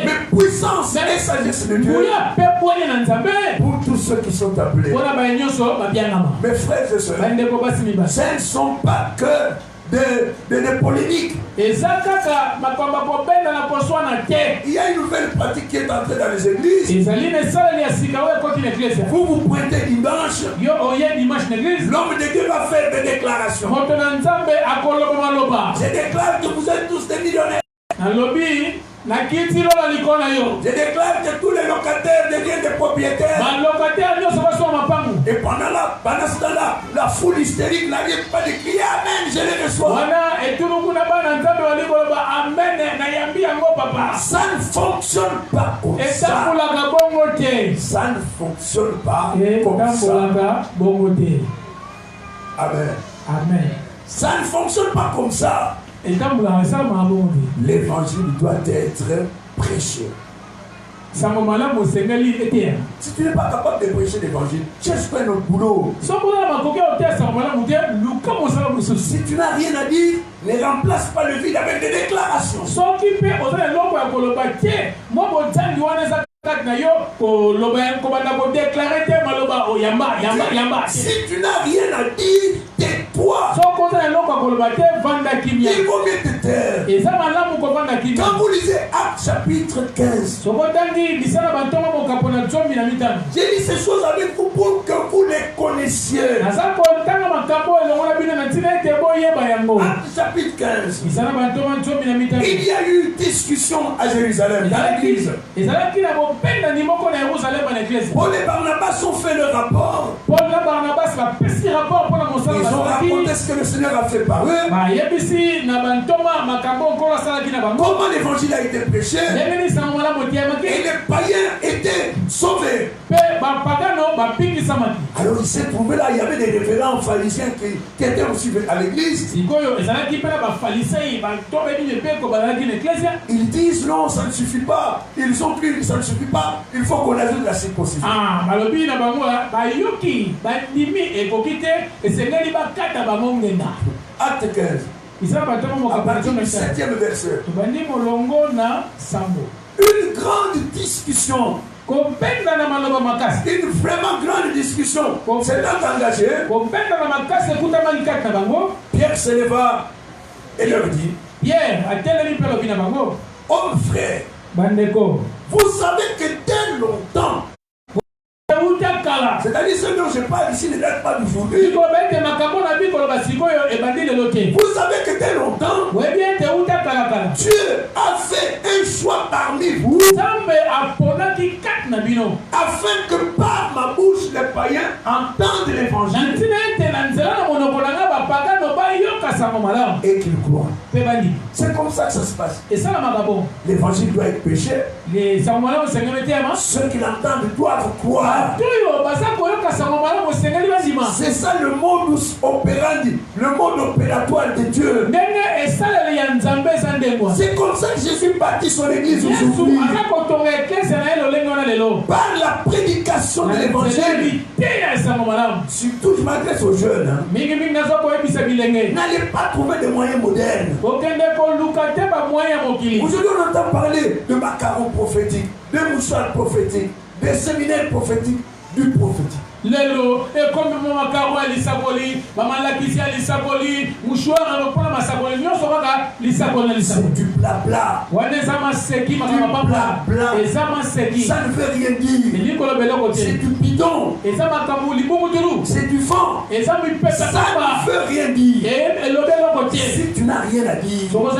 Mais puissance et sagesse de Dieu pour tous ceux qui sont appelés. Mes frères et sœurs, ce ne sont pas que des polémiques. Il y a une nouvelle pratique qui est entrée dans les églises. Vous vous pointez dimanche. L'homme de Dieu va faire des déclarations. Je déclare que vous êtes tous des millionnaires. Je déclare que tous les locataires deviennent des propriétaires. Et pendant ce temps-là, la foule hystérique n'arrive pas de crier Amen, je les reçois. Ça ne fonctionne pas comme ça. Ça ne fonctionne pas comme ça. Amen. Amen. Ça ne fonctionne pas comme ça. L'évangile doit être prêché. Si tu n'es pas capable de prêcher l'évangile, cherche pas notre boulot. Si tu n'as rien à dire, ne remplace pas le vide avec des déclarations. Si tu n'as rien à dire, tais-toi. Il vaut mieux te taire. Quand vous lisez Actes chapitre 15, j'ai dit ces choses avec vous pour que vous les connaissiez. Actes chapitre 15, il y a eu une discussion à Jérusalem dans l'église. Paul et Barnabas ont fait le rapport. Ils ont raconté ce que le Seigneur a fait par eux. Comment l'évangile a été prêché et les païens étaient sauvés. Alors il s'est trouvé là, il y avait des révérends pharisiens qui étaient aussi à l'église. Ils disent non, ça ne suffit pas. Ils ont cru que ça ne suffit pas. Il faut qu'on ajoute la circoncision. Acte 15. À partir du 7e verset. Une grande discussion. Une vraiment grande discussion. C'est là engagé. Pierre se leva et leur dit, homme frère, vous savez que dès longtemps, c'est-à-dire ce dont je parle ici ne date pas d'aujourd'hui. Vous savez que dès longtemps, Dieu a fait un choix parmi vous afin que par ma bouche les païens entendent l'évangile et qu'ils croient. C'est comme ça que ça se passe. L'évangile doit être péché. Ceux qui l'entendent doivent croire. C'est ça le modus operandi, le mode opératoire de Dieu. C'est comme ça que Jésus bâtit son église aujourd'hui. Par la prédication de l'évangile. Surtout, je m'adresse aux jeunes. N'allez pas trouver des moyens modernes. Aujourd'hui, on entend parler de macarons prophétiques, de mouchoirs prophétiques, des séminaires prophétiques, du prophétique. Lelo et comme maman Caro Lisaboli, maman Lakisia Lisaboli, mouchoir à prendre ma saboli, nous sommes là, Lisaboli. C'est du blabla. Ouais, Zama Seki, maman blabla. Et Zama Seki. Ça ne veut rien dire. C'est du bidon. Et Zama Kamouli Boumoutourou. C'est du vent. Et Zama Pépé. Ça ne veut rien dire. Et le côté. Si tu n'as rien à dire, tais-toi.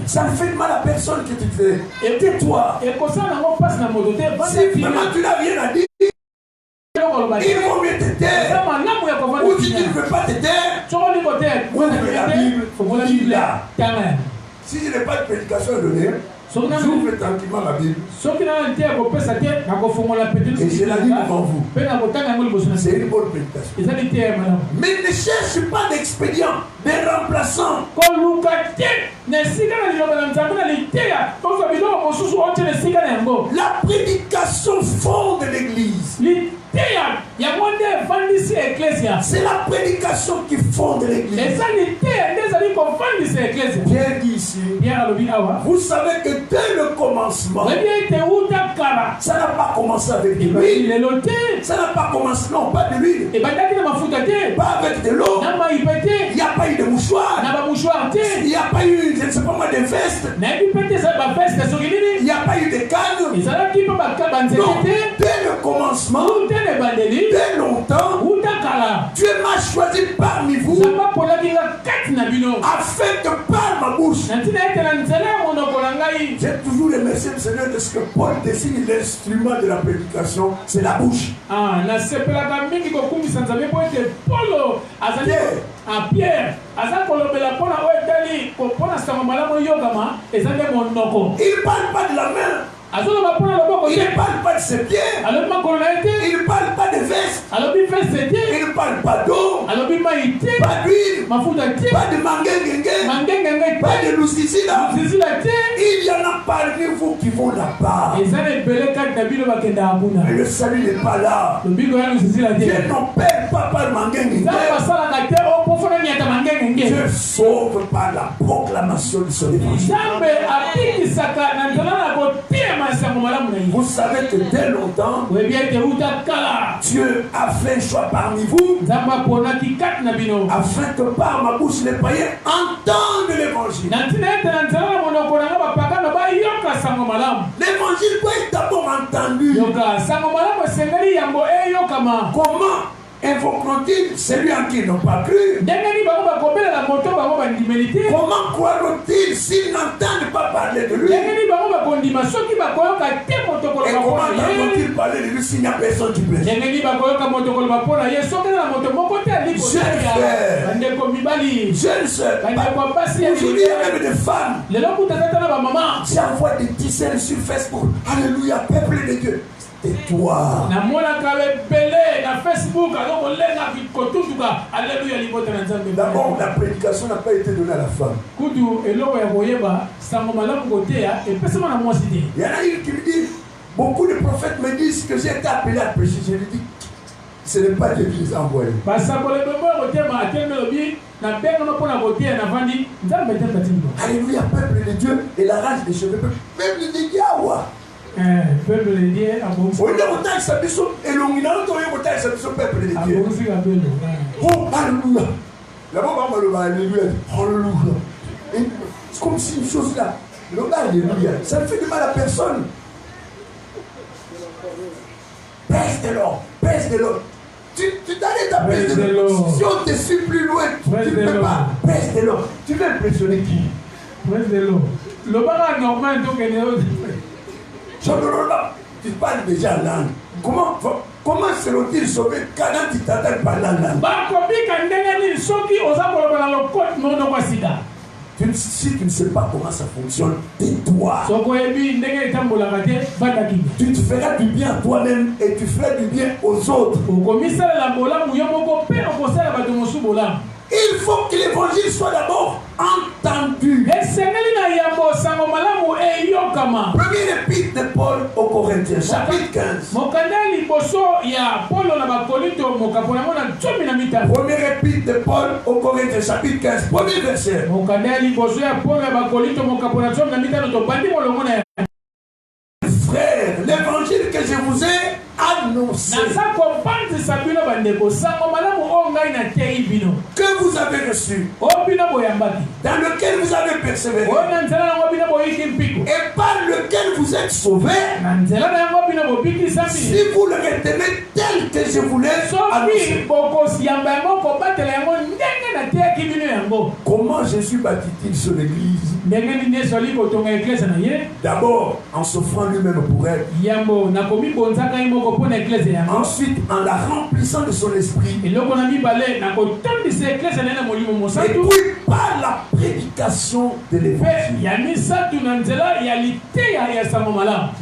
Ça ne fait mal à personne que tu fais. Et tais-toi. Et comme ça, on passe dans mon côté. Si vraiment tu n'as rien à dire, il vaut mieux te taire. Ou si tu ne veux pas te taire, ouvre la Bible, lis-la. Si je n'ai pas de prédication à donner, j'ouvre tranquillement la Bible. Et je la lis devant vous. C'est une bonne prédication. Mais ne cherche pas d'expédient, des remplaçants. La prédication fonde l'église. C'est la prédication qui fonde l'église. Pierre dit ici, vous savez que dès le commencement, ça n'a pas commencé avec de l'huile. Ça n'a pas commencé, non, pas de l'huile. Pas avec de l'eau. Il n'y a pas eu de mouchoir. Il n'y a pas eu, je ne sais pas moi, de veste. Il n'y a pas eu de canne. Non, dès le commencement, dès longtemps, Dieu m'a choisi parmi vous afin que par ma bouche, j'ai toujours remercié le Seigneur de ce que Paul désigne l'instrument de la prédication, c'est la bouche. Pierre, il parle pas de la main. Il ne parle pas de ses pieds. Il ne parle pas de veste. Il ne parle pas d'eau. Pas d'huile. Pas de mangué, pas de lusicida. Il y en a parmi vous qui vont là-bas. Le salut n'est pas là. Dieu n'opère pas par mangué. Dieu sauve par la proclamation de son évangile. Vous savez que dès longtemps, Dieu a fait un choix parmi vous afin que par ma bouche les païens entendent l'évangile. L'évangile doit être d'abord entendu. Comment invoqueront-ils celui en qui ils n'ont pas cru? Comment croiront-ils s'ils n'entendent pas parler de lui? Et comment entendront-ils parler de lui s'il n'y a personne qui plaît? Jeune frère, aujourd'hui il y a même des femmes qui envoient des tissus sur Facebook. Alléluia, peuple de Dieu. Et toi, d'abord, la prédication n'a pas été donnée à la femme. Il y en a une qui me dit, beaucoup de prophètes me disent que j'ai été appelé à prêcher. Je lui dis, Ce n'est pas Dieu qui les a envoyés. Alléluia, peuple de Dieu et la race des cheveux. Peuple de Dieu, peuple de Dieu, oh, alléluia. Là-bas, on va alléluia. Alléluia. C'est comme si une chose là. Le alléluia. Ça ne fait de mal à personne. Pèse de l'or. Pèse de l'or. Tu t'arrêtes à pèse de l'or. Si on te suit plus loin, tu ne peux pas. Pèse de l'or. Tu veux impressionner qui? Pèse de l'or. Le bar normal, donc, tu parles déjà en langue. Comment seront-ils sauvés quand tu t'attends par la langue? Si tu ne sais pas comment ça fonctionne, tais-toi. Tu te feras du bien à toi-même et tu feras du bien aux autres. Il faut que l'évangile soit d'abord entendu. Première épître de Paul aux Corinthiens, chapitre 15. Première épître de Paul aux Corinthiens, chapitre 15, premier verset. Frère, l'évangile que je vous ai annoncé, que vous avez reçu, dans lequel vous avez persévéré, et par lequel vous êtes sauvés, si vous le retenez tel que je vous l'ai annoncé. Comment Jésus bâtit-il sur l'église? D'abord en s'offrant lui-même pour elle. Ensuite en la remplissant de son esprit. Et puis par la prédication de l'évangile.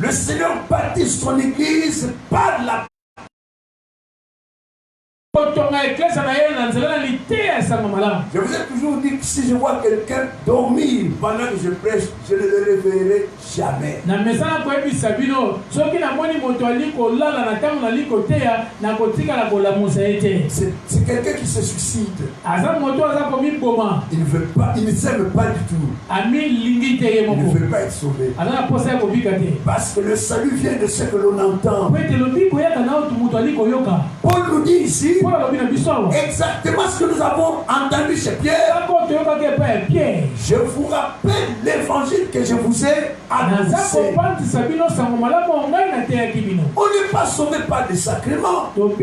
Le Seigneur bâtit son église par la Je vous ai toujours dit que si je vois quelqu'un dormir pendant que je prêche, je ne le réveillerai jamais. C'est quelqu'un qui se suicide. Il ne veut pas, il ne s'aime pas du tout. Il ne veut pas être sauvé. Parce que le salut vient de ce que l'on entend. Paul nous dit ici exactement ce que nous avons entendu chez Pierre. Je vous rappelle l'évangile que je vous ai annoncé. On n'est pas sauvé par des sacrements. Vous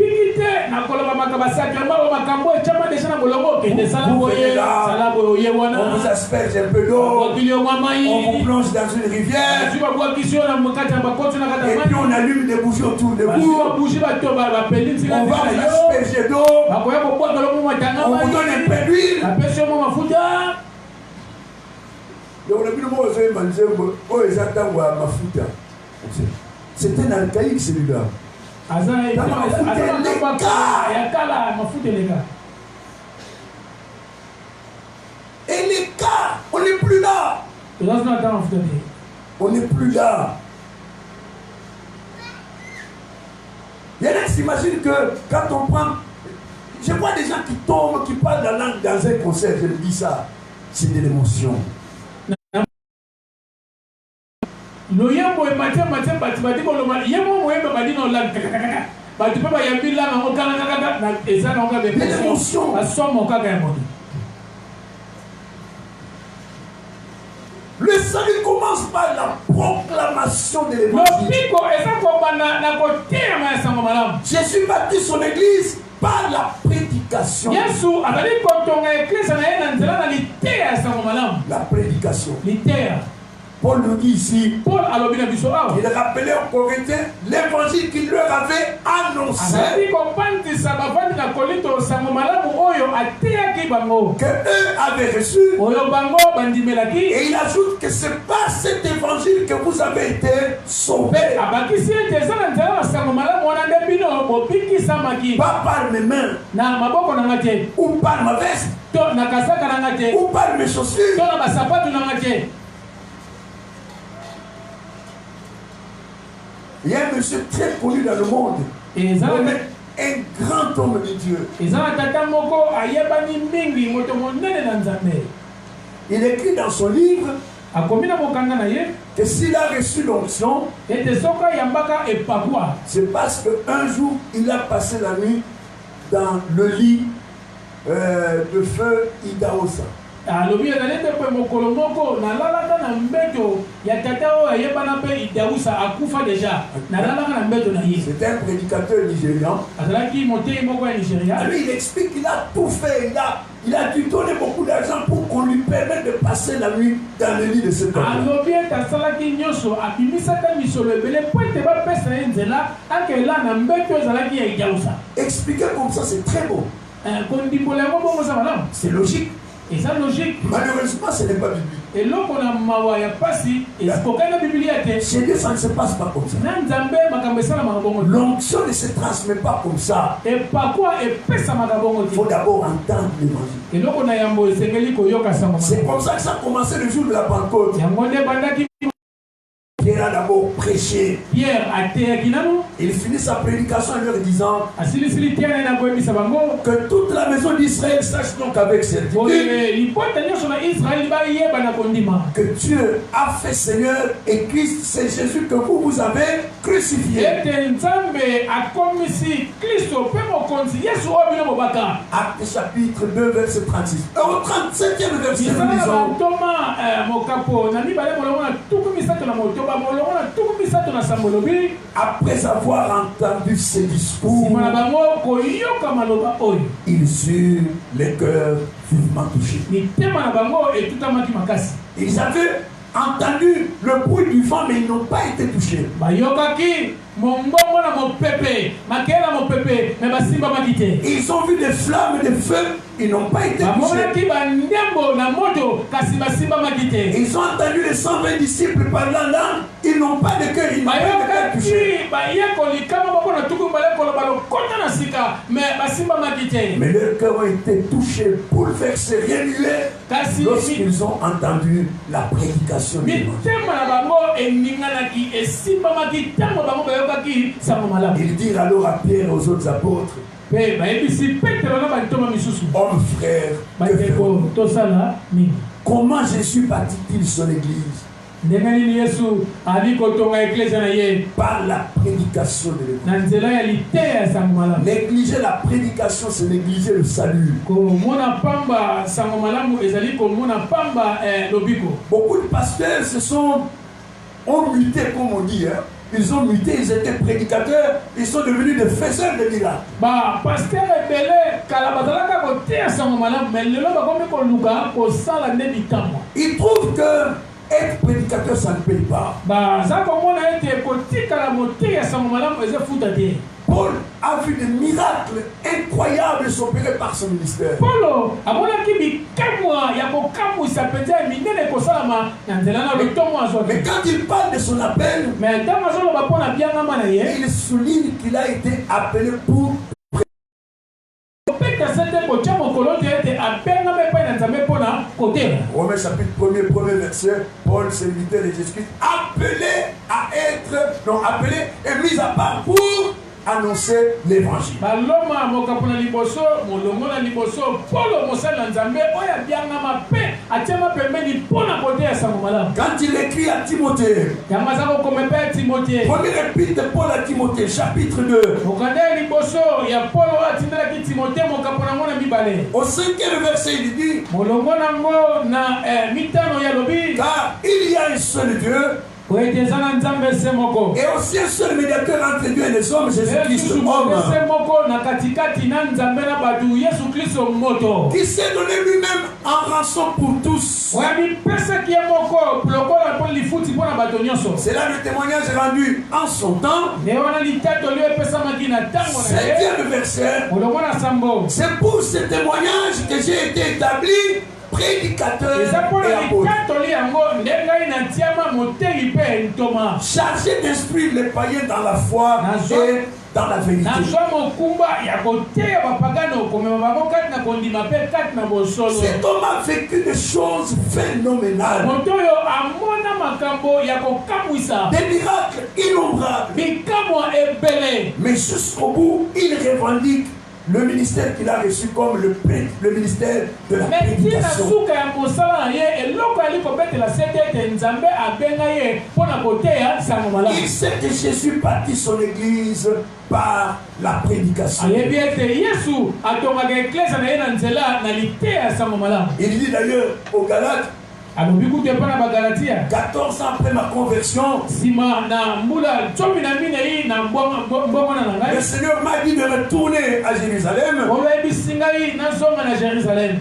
voyez là, on vous asperge un peu d'eau, on vous plonge dans une rivière, et puis on allume des bougies autour de vous. On va vous asperger d'eau, on vous donne un peu d'huile. C'est un archaïque celui-là. Et les cas, on n'est plus là. On n'est plus là. Il y en a qui s'imaginent que quand on prend... Je vois des gens qui tombent, qui parlent la langue dans un concert, je le dis ça. C'est de l'émotion. Le salut commence par la proclamation de l'évangile. Jésus bâtit son église par la prédication. La prédication. Paul nous dit ici, il rappelait aux Corinthiens l'évangile qu'il leur avait annoncé, que eux avaient reçu. Et il ajoute que ce n'est pas cet évangile que vous avez été sauvés. Pas par mes mains, ou par ma veste, ou par mes chaussures. Il y a un monsieur très connu dans le monde. un grand homme de Dieu. Il écrit dans son livre que s'il a reçu l'onction, c'est parce qu'un jour, il a passé la nuit dans le lit de feu Idaosa. C'était un prédicateur nigérian. Lui, il explique qu'il a tout fait. Il a dû donner beaucoup d'argent pour qu'on lui permette de passer la nuit dans le lit de cet homme. Expliquer comme ça, c'est très beau. C'est logique. Et ça logique. Malheureusement, ce n'est pas biblique. Et là, on a mawaya passi. Et ce qu'on a biblique. Chez Dieu, ça ne se passe pas comme ça. L'onction ne se transmet pas comme ça. Et par quoi il faut d'abord entendre l'évangile. C'est comme ça que ça a commencé le jour de la Pentecôte. Pierre a d'abord prêché. Il finit sa prédication en leur disant que toute la maison d'Israël sache donc avec certitude que Dieu a fait Seigneur et Christ, c'est Jésus que vous avez crucifié. Actes chapitre 2 verset 36. Au 37e verset nous disons après avoir entendu ces discours, ils eurent les cœurs vivement touchés. Ils avaient entendu le bruit du vent, mais ils n'ont pas été touchés. Ils ont vu des flammes de feu, ils n'ont pas été touchés. Ils ont entendu les 120 disciples parlant là, ils n'ont pas de cœur, ils n'ont pas été touchés. Mais leurs cœurs ont été touchés, bouleversés, remués lorsqu'ils ont entendu la prédication de ils dirent alors à Pierre et aux autres apôtres, hommes frères, comment Jésus bâtit-il son église? Par la prédication de l'église. Négliger la prédication, c'est négliger le salut. Beaucoup de pasteurs ont muté, comme on dit. Ils ont muté, ils étaient prédicateurs, ils sont devenus des faiseurs de miracles. Ils trouvent que être prédicateur, ça ne paye pas. Paul a vu des miracles incroyables s'opérer par son ministère. Mais quand il parle de son appel, il souligne qu'il a été appelé pour Romains chapitre 1er, premier verset, Paul, serviteur de Jésus-Christ, appelé et mis à part pour annoncer l'évangile. Quand il écrit à Timothée, première épître de Paul à Timothée, chapitre 2, au 5e verset, il dit, car il y a un seul Dieu, et aussi un seul médiateur entre Dieu et les hommes, Jésus-Christ, homme, qui s'est donné lui-même en rançon pour tous. C'est là le témoignage rendu en son temps. 7e verset. C'est pour ce témoignage que j'ai été établi prédicateur et apôtre, chargé d'instruire les païens dans la foi et dans la vérité. Cet homme a vécu des choses phénoménales. Des miracles innombrables. Mais jusqu'au bout, il revendique le ministère qu'il a reçu comme le ministère de la prédication. Il sait que Jésus bâtit son église par la prédication. Il dit d'ailleurs aux Galates, 14 ans après ma conversion, le Seigneur m'a dit de retourner à Jérusalem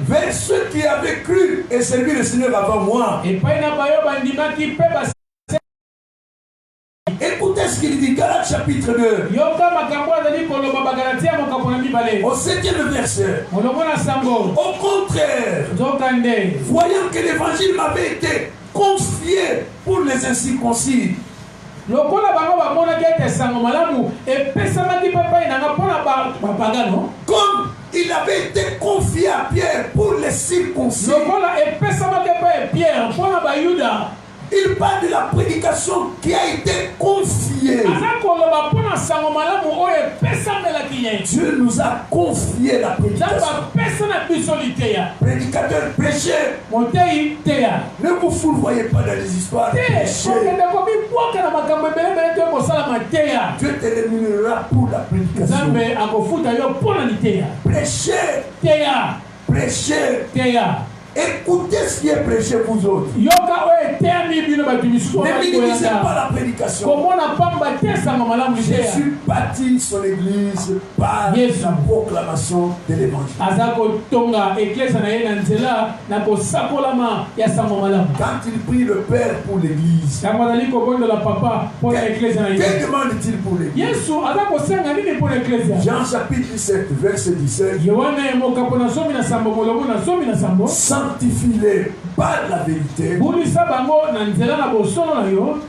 vers ceux qui avaient cru et servi le Seigneur avant moi. Écoutez ce qu'il dit, Galates chapitre 2. Au 7e verset. Au contraire, voyant que l'évangile m'avait été confié pour les incirconcis, comme il avait été confié à Pierre pour les circoncis, il parle de la prédication qui a été confiée. Dieu nous a confié la prédication. Prédicateur, prêchez. Ne vous fourvoyez pas dans les histoires. Prêchez. Dieu te rémunérera pour la prédication. Prêchez. Prêchez. Écoutez ce qui est prêché vous autres. Ne minimisez pas la prédication. Jésus bâtit son église par la proclamation de l'évangile. Quand il prie le Père pour l'église, que demande-t-il pour l'église? Jean chapitre 17, verset 17. Sanctifie-les par la vérité,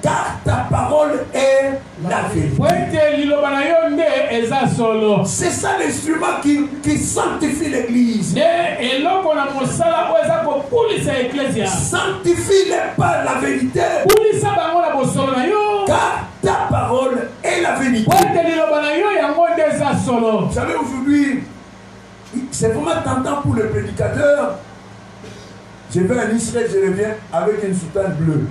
car ta parole est la vérité. C'est ça l'instrument qui sanctifie l'église. Sanctifie-les par la vérité, car ta parole est la vérité. Vous savez, aujourd'hui, c'est vraiment tentant pour le prédicateur. Je vais en Israël, je reviens avec une soutane bleue.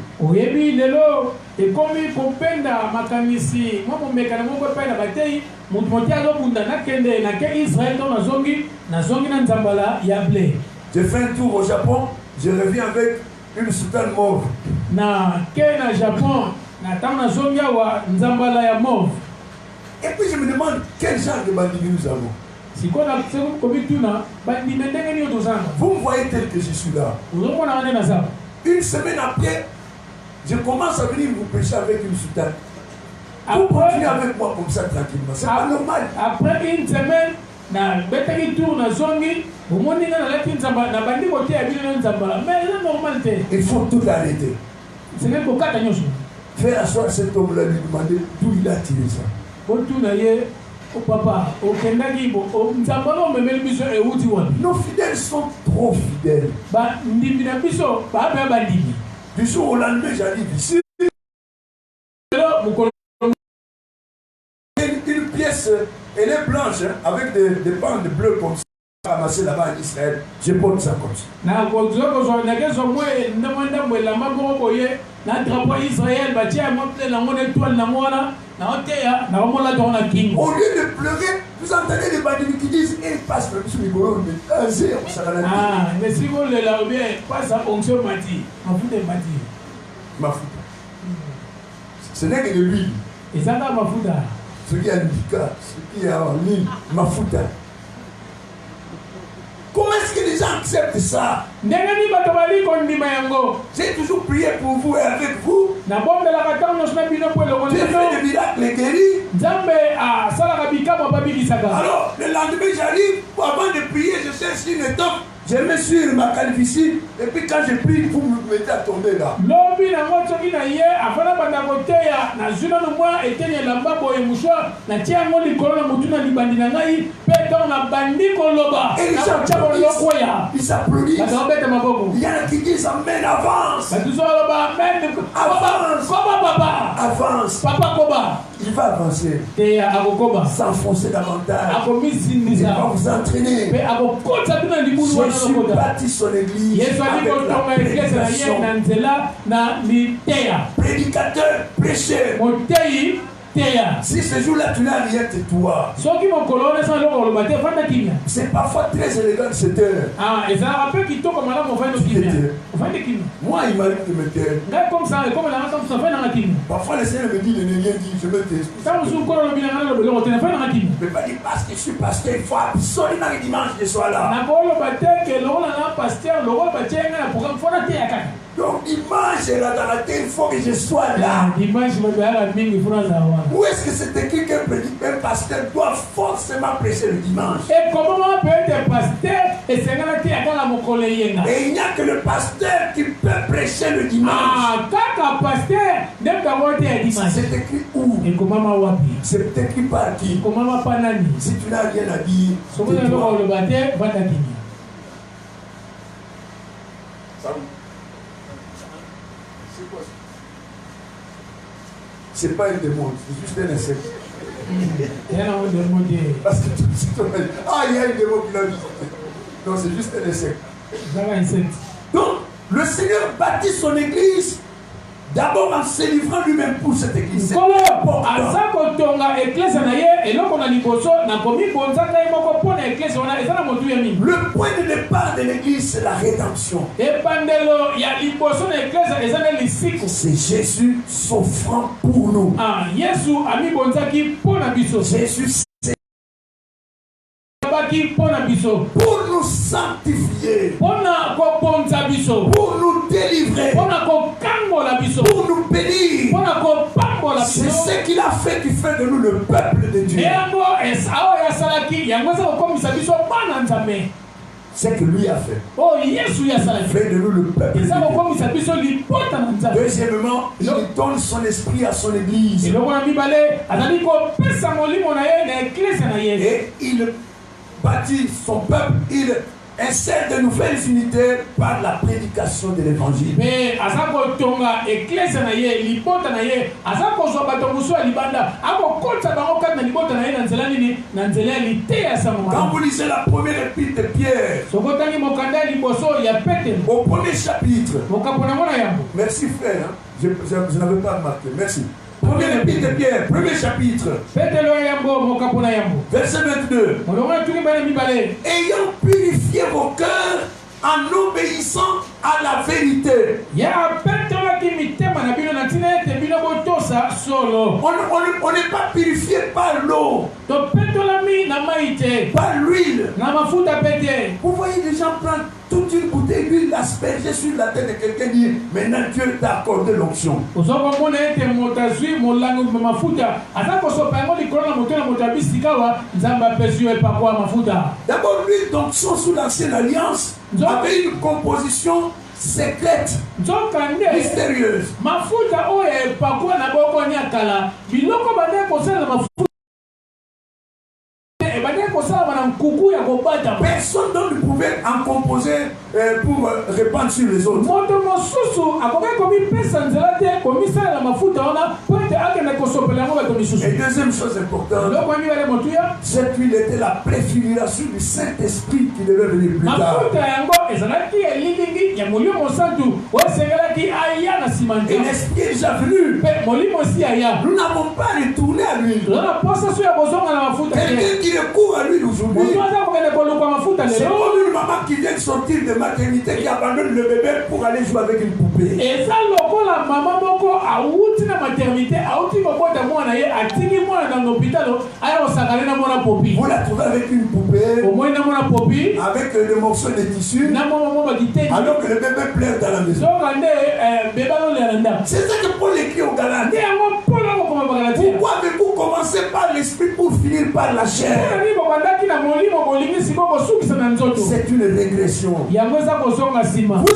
Je fais un tour au Japon, je reviens avec une soutane mauve. Et puis je me demande quel genre de bandit nous avons. Vous me voyez tel que je suis là. Une semaine après, je commence à venir vous prêcher avec une soutane. Vous continuez avec moi comme ça tranquillement. C'est pas normal. Après une semaine, il faut tout arrêter. Faire asseoir cet homme-là, lui demander d'où il a tiré ça. Nos fidèles sont trop fidèles. Du jour au lendemain, j'arrive ici. Une pièce, elle est blanche, hein, avec des bandes bleues comme ça, ramassées là-bas en Israël. Je porte ça comme ça. Au lieu de pleurer, vous entendez les bandits qui disent il passe le monsieur Migolo, mais un zéro, ça va la dire. Ah, mais si vous le lavez, passe à onction mati. Mafuta. Ce n'est que de l'huile. Et ça va mafuta. Ce qui a l'huile, ce qui a l'huile, mafuta. Comment est-ce que les gens acceptent ça? J'ai toujours prié pour vous et avec vous. J'ai fait des miracles et guéris. Alors, le lendemain, j'arrive, avant de prier, je cherche une étoffe Je me suis ma calvitie et puis quand je prie, vous me mettez à tomber là. Lobi na moto kina ye afana banda koteya na zuna no mwa etenye lamba boye mushwa na tia ngoli kolona mutuna libandi na ngai pe donc na bandi koloba na chabo lokoya. Ils s'applaudissent. Il y en a qui disent amen, avance. Avance. Papa. Avance. Papa koba. Il va avancer. S'enfoncer davantage. Il va vous entraîner. Jésus bâtit son église avec la prédication. Prédicateur, prêcheur. Si ce jour-là tu n'as rien, tais-toi. C'est parfois très élégant de se taire. Moi, il m'arrive de me taire. Parfois, le Seigneur me dit de ne rien dire, je me tais. Mais pas dire parce que je suis pasteur, il faut absolument le dimanche je sois là. Donc dimanche est là dans la tête, il faut que je sois là. Où est-ce que c'est écrit qu'un pasteur doit forcément prêcher le dimanche? Et comment peut être pasteur et c'est et il n'y a que le pasteur qui peut prêcher le dimanche. C'est écrit où? C'est écrit par qui? Si tu n'as rien à dire, c'est pas un démon, c'est juste un insecte. Parce que il y a un démon qui l'a visité. Non, c'est juste un insecte. Donc, le Seigneur bâtit son église d'abord en se livrant lui-même pour cette église. Le point de départ de l'église, c'est la rédemption. C'est Jésus s'offrant pour nous. Jésus pour nous sanctifier, pour nous délivrer, pour nous bénir. C'est ce qu'il a fait qui fait de nous le peuple de Dieu. C'est que lui a fait. Fait de nous le peuple de Dieu. Deuxièmement, il donne son esprit à son église. Et il bâtit son peuple, il insère de nouvelles unités par la prédication de l'évangile. Quand vous lisez la première épître de Pierre, au premier chapitre, merci frère, je n'avais pas remarqué, merci. Première épître de Pierre, premier chapitre, verset 22. Ayant purifié vos cœurs en obéissant à la vérité. On n'est pas purifié par l'eau, par l'huile. Vous voyez des gens prendre toute une bouteille d'huile, l'asperger sur la tête de quelqu'un, dire maintenant Dieu t'a accordé l'onction. D'abord, l'huile d'onction sous l'ancienne alliance avait une composition secrète, mystérieuse. Personne ne pouvait en composer pour répandre sur les autres. Et deuxième chose importante, cette huile était la préfiguration du Saint-Esprit qui devait venir plus tard. Et l'Esprit est déjà venu. Nous n'avons pas retourné à l'huile. Quelqu'un qui recourt à l'huile aujourd'hui, c'est comme une maman qui vient de sortir de maternité qui abandonne le bébé pour aller jouer avec une poupée. Vous la trouvez avec une poupée, avec le morceau de tissu, alors que le bébé pleure dans la maison. C'est ça que Paul écrit au Galates. Pourquoi avez-vous commencé par par l'esprit pour finir par la chair. C'est une régression. Vous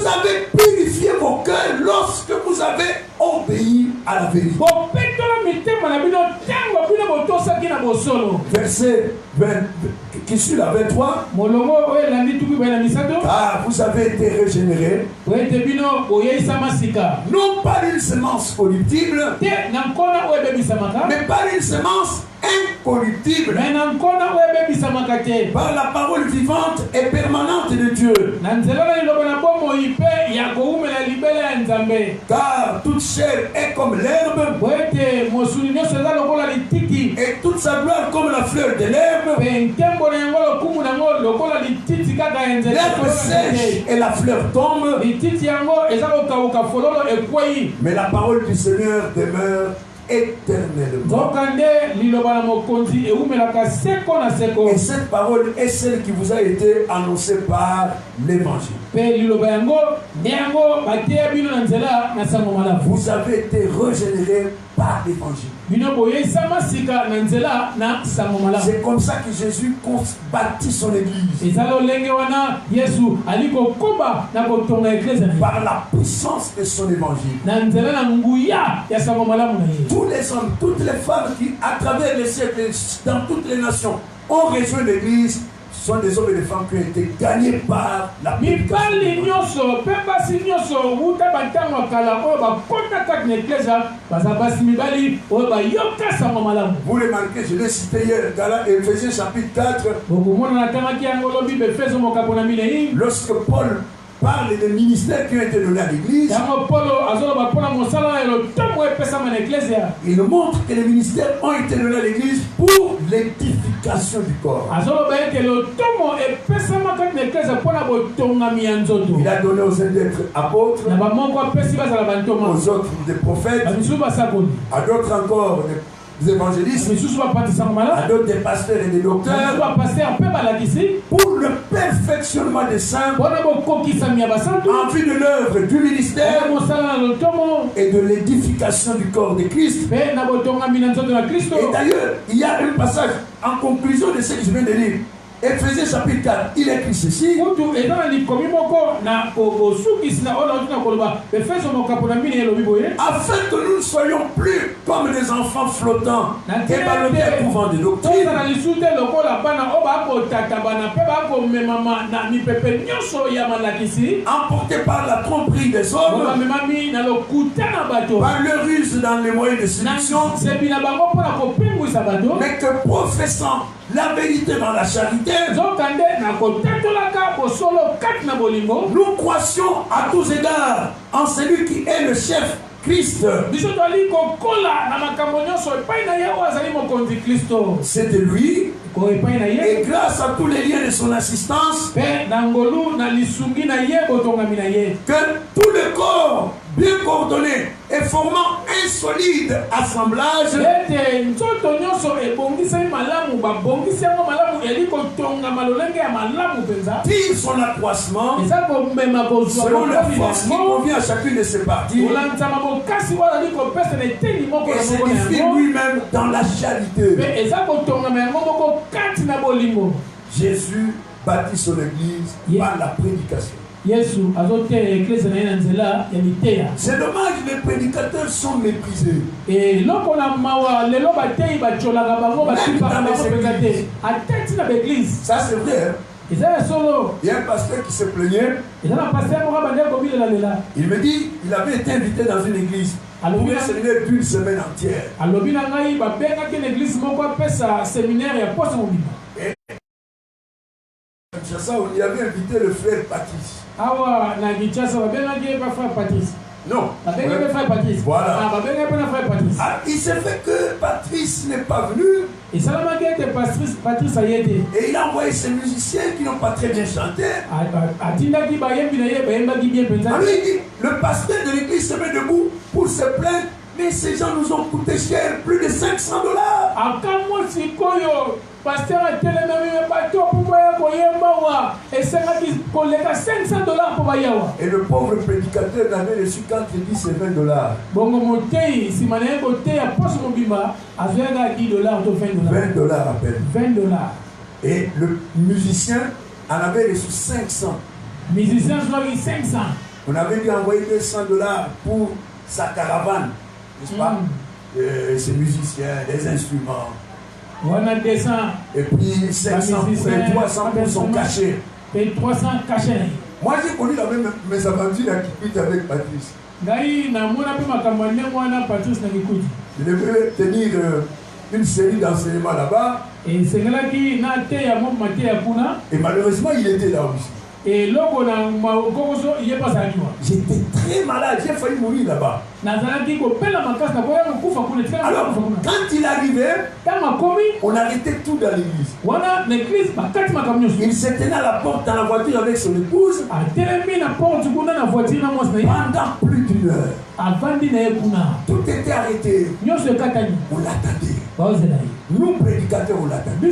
avez purifié vos cœurs lorsque vous avez obéi à la vérité. Verset 20, qui suit la 23. Car vous avez été régénérés, non par une semence corruptible, mais par une semence incorruptible, par la parole vivante et permanente de Dieu. Car toute chair est comme l'herbe, et toute sa gloire comme la fleur de l'herbe. L'herbe sèche et la fleur tombe, mais la parole du Seigneur demeure éternellement. Et cette parole est celle qui vous a été annoncée par l'évangile. Vous avez été régénérés par l'évangile. C'est comme ça que Jésus bâtit son église. Par la puissance de son évangile. Tous les hommes, toutes les femmes qui, à travers les siècles, dans toutes les nations, ont rejoint l'église, sont des hommes et des femmes qui ont été gagnés par la prédication. Vous les manquez, je l'ai cité hier, Éphésiens chapitre 4. Lorsque Paul parle des ministères qui ont été donnés à l'église, il montre que les ministères ont été donnés à l'église pour l'édification du corps. Il a donné aux uns d'être apôtres, aux autres des prophètes, à d'autres encore des évangélistes, à d'autres des pasteurs et des docteurs, pour le perfectionnement des saints, en vue de l'œuvre du ministère et de l'édification du corps de Christ. Et d'ailleurs, il y a un passage en conclusion de ce que je viens de lire. Éphésiens chapitre 4, il écrit ceci. Afin que nous ne soyons plus comme des enfants flottants et ballottés au vent de doctrine, emportés par la tromperie des hommes, par leur ruse dans les moyens de séduction, mais que professant la vérité dans la charité, nous croissions à tous égards en celui qui est le chef, Christ. C'est de lui, et grâce à tous les liens de son assistance, que tout le corps bien coordonné et formant un solide assemblage tire son accroissement selon la force qui convient à chacune de ses parties et s'édifie lui-même dans la charité. Jésus bâtit son église par la prédication. C'est dommage, les prédicateurs sont méprisés. Même dans les églises. Ça c'est vrai. Il y a un pasteur qui se plaignait. Il me dit il avait été invité dans une église pour un séminaire d'une semaine entière. Il avait invité le frère Patrice. Non. Voilà. Il s'est fait que Patrice n'est pas venu. Et il a envoyé ses musiciens qui n'ont pas très bien chanté. Alors il dit, le pasteur de l'église se met debout pour se plaindre Mais ces gens nous ont coûté cher, plus de $500. Pasteur a tellement mis bateau pour Koyembawa et ça a dit qu'on les a $500 pour Bayawa. Et le pauvre prédicateur n'avait reçu qu'entre 10 et $20. Bon, mon thé, si mon côté à poste mobima, à $10 ou $20. $20 à peine. $20. Et le musicien en avait reçu 500. Musicien, je l'ai eu 500. On avait dû envoyer $200 pour sa caravane, n'est-ce pas? Ses musiciens, des instruments. On a 200. Et puis 500 et 300 pour son cachet. Et 300 cachets. Moi j'ai connu la même mes aventures qui quittent avec Patrice. Je devais tenir une série d'enseignements là-bas. Et malheureusement il était là aussi. Et j'étais très malade, j'ai failli mourir là-bas. Alors, quand il arrivait, on arrêtait tout dans l'église. Il se tenait à la porte dans la voiture avec son épouse pendant plus d'une heure. Tout était arrêté. On l'attendait. Nous, prédicateurs, on l'attendait.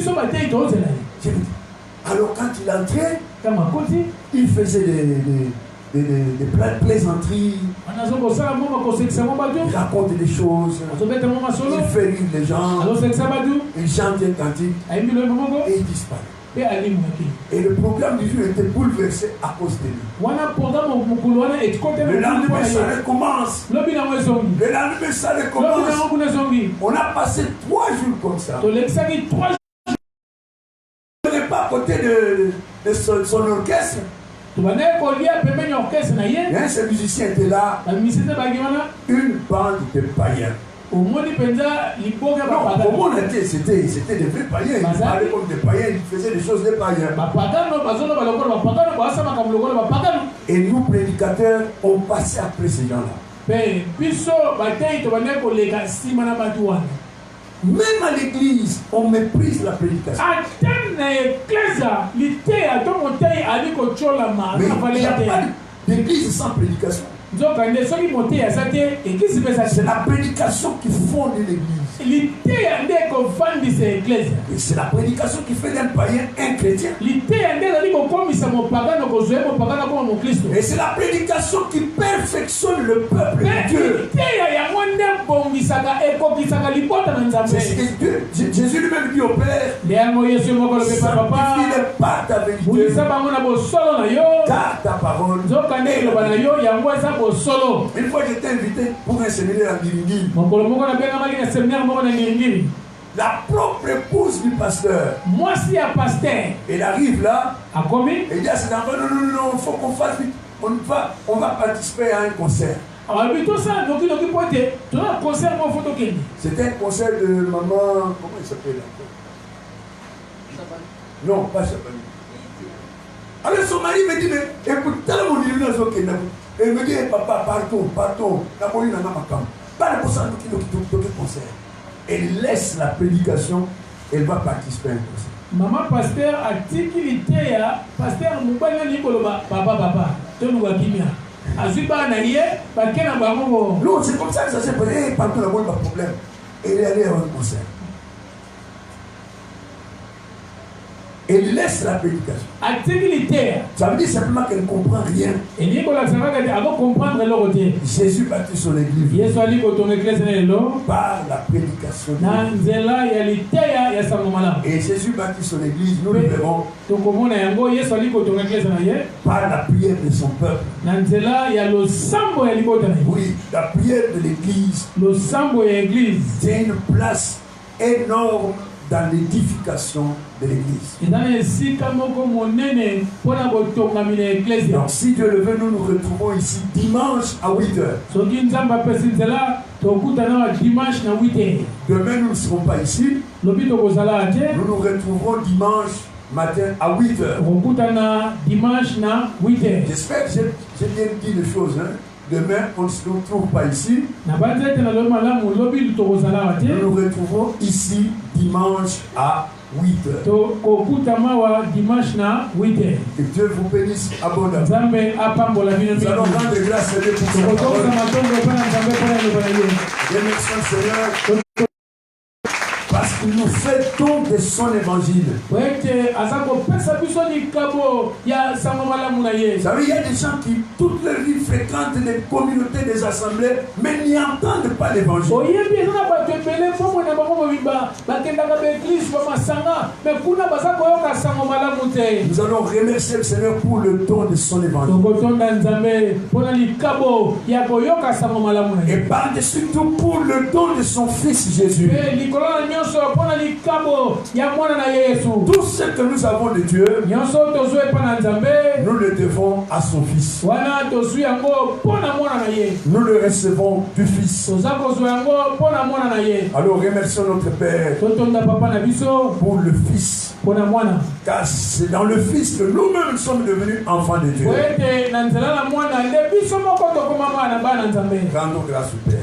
Alors quand il entrait, il faisait des plaisanteries, il raconte des choses, il fait rire les gens, il chante un cantique et il disparaît. Et le programme du jour était bouleversé à cause de lui. Le lendemain, ça recommence. Le lendemain, ça recommence. On a passé 3 jours comme ça. Pas à côté de son orchestre. Ce musicien était là. Une bande de païens. Non, c'était des vrais païens. Ils parlaient comme des païens, ils faisaient des choses des païens. Et nous, prédicateurs, on passait après ces gens-là. Même à l'église, on méprise la prédication. Mais il n'y a pas d'église sans prédication. C'est la prédication qui fonde l'église. Et c'est la prédication qui fait d'un païen un chrétien. Et c'est la prédication qui perfectionne le peuple de Dieu. C'est ce que Dieu, Jésus lui-même dit au Père, sanctifie par ta vérité, car ta parole. Une fois j'étais invité pour un séminaire à Ngiringiri. La propre épouse du pasteur. Moi, si un pasteur. Elle arrive là. Et dit à ses enfants, non, il faut qu'on fasse vite. On va participer à un concert. C'était un concert de maman. Comment il s'appelle encore? Non, pas Chabani. Alors son mari me dit, mais écoute, t'as mon illumination. Et il me dit, papa, partons. Pas de concert. Elle laisse la prédication, elle va participer à un concert. Maman pasteur a dit qu'il était pasteur Moubana Nikoloba, papa, Tonou Akimia. Non, c'est comme ça que ça s'est passé. Partout là-bas, il n'y a pas de problème. Et elle est allée à un concert. Elle laisse la prédication. Ça veut dire simplement qu'elle ne comprend rien. Jésus bâtit son église par la prédication. Et Jésus bâtit son église, nous le verrons, par la prière de son peuple. Oui, la prière de l'église tient une place énorme dans l'édification de l'église. Donc si Dieu le veut, nous nous retrouvons ici dimanche à 8h. Demain nous ne serons pas ici. Nous nous retrouverons dimanche matin à 8h. J'espère que j'ai bien dit les choses. Demain, on ne se retrouve pas ici. Nous nous retrouvons ici dimanche à 8h. Que Dieu vous bénisse abondamment. Nous allons rendre grâce à Dieu pour sa parole. remercions le Seigneur parce qu'il nous fait don de son évangile. Vous savez, il y a des gens qui toute leur vie fréquentent des communautés, des assemblées, mais n'y entendent pas l'évangile. Nous allons remercier le Seigneur pour le don de son évangile. Et par-dessus tout pour le don de son Fils Jésus. Tout ce que nous avons de Dieu, nous le devons à son Fils. Nous le recevons du Fils. Alors remercions notre Père pour le Fils. Car c'est dans le Fils que nous-mêmes sommes devenus enfants de Dieu. Rendons grâce au Père.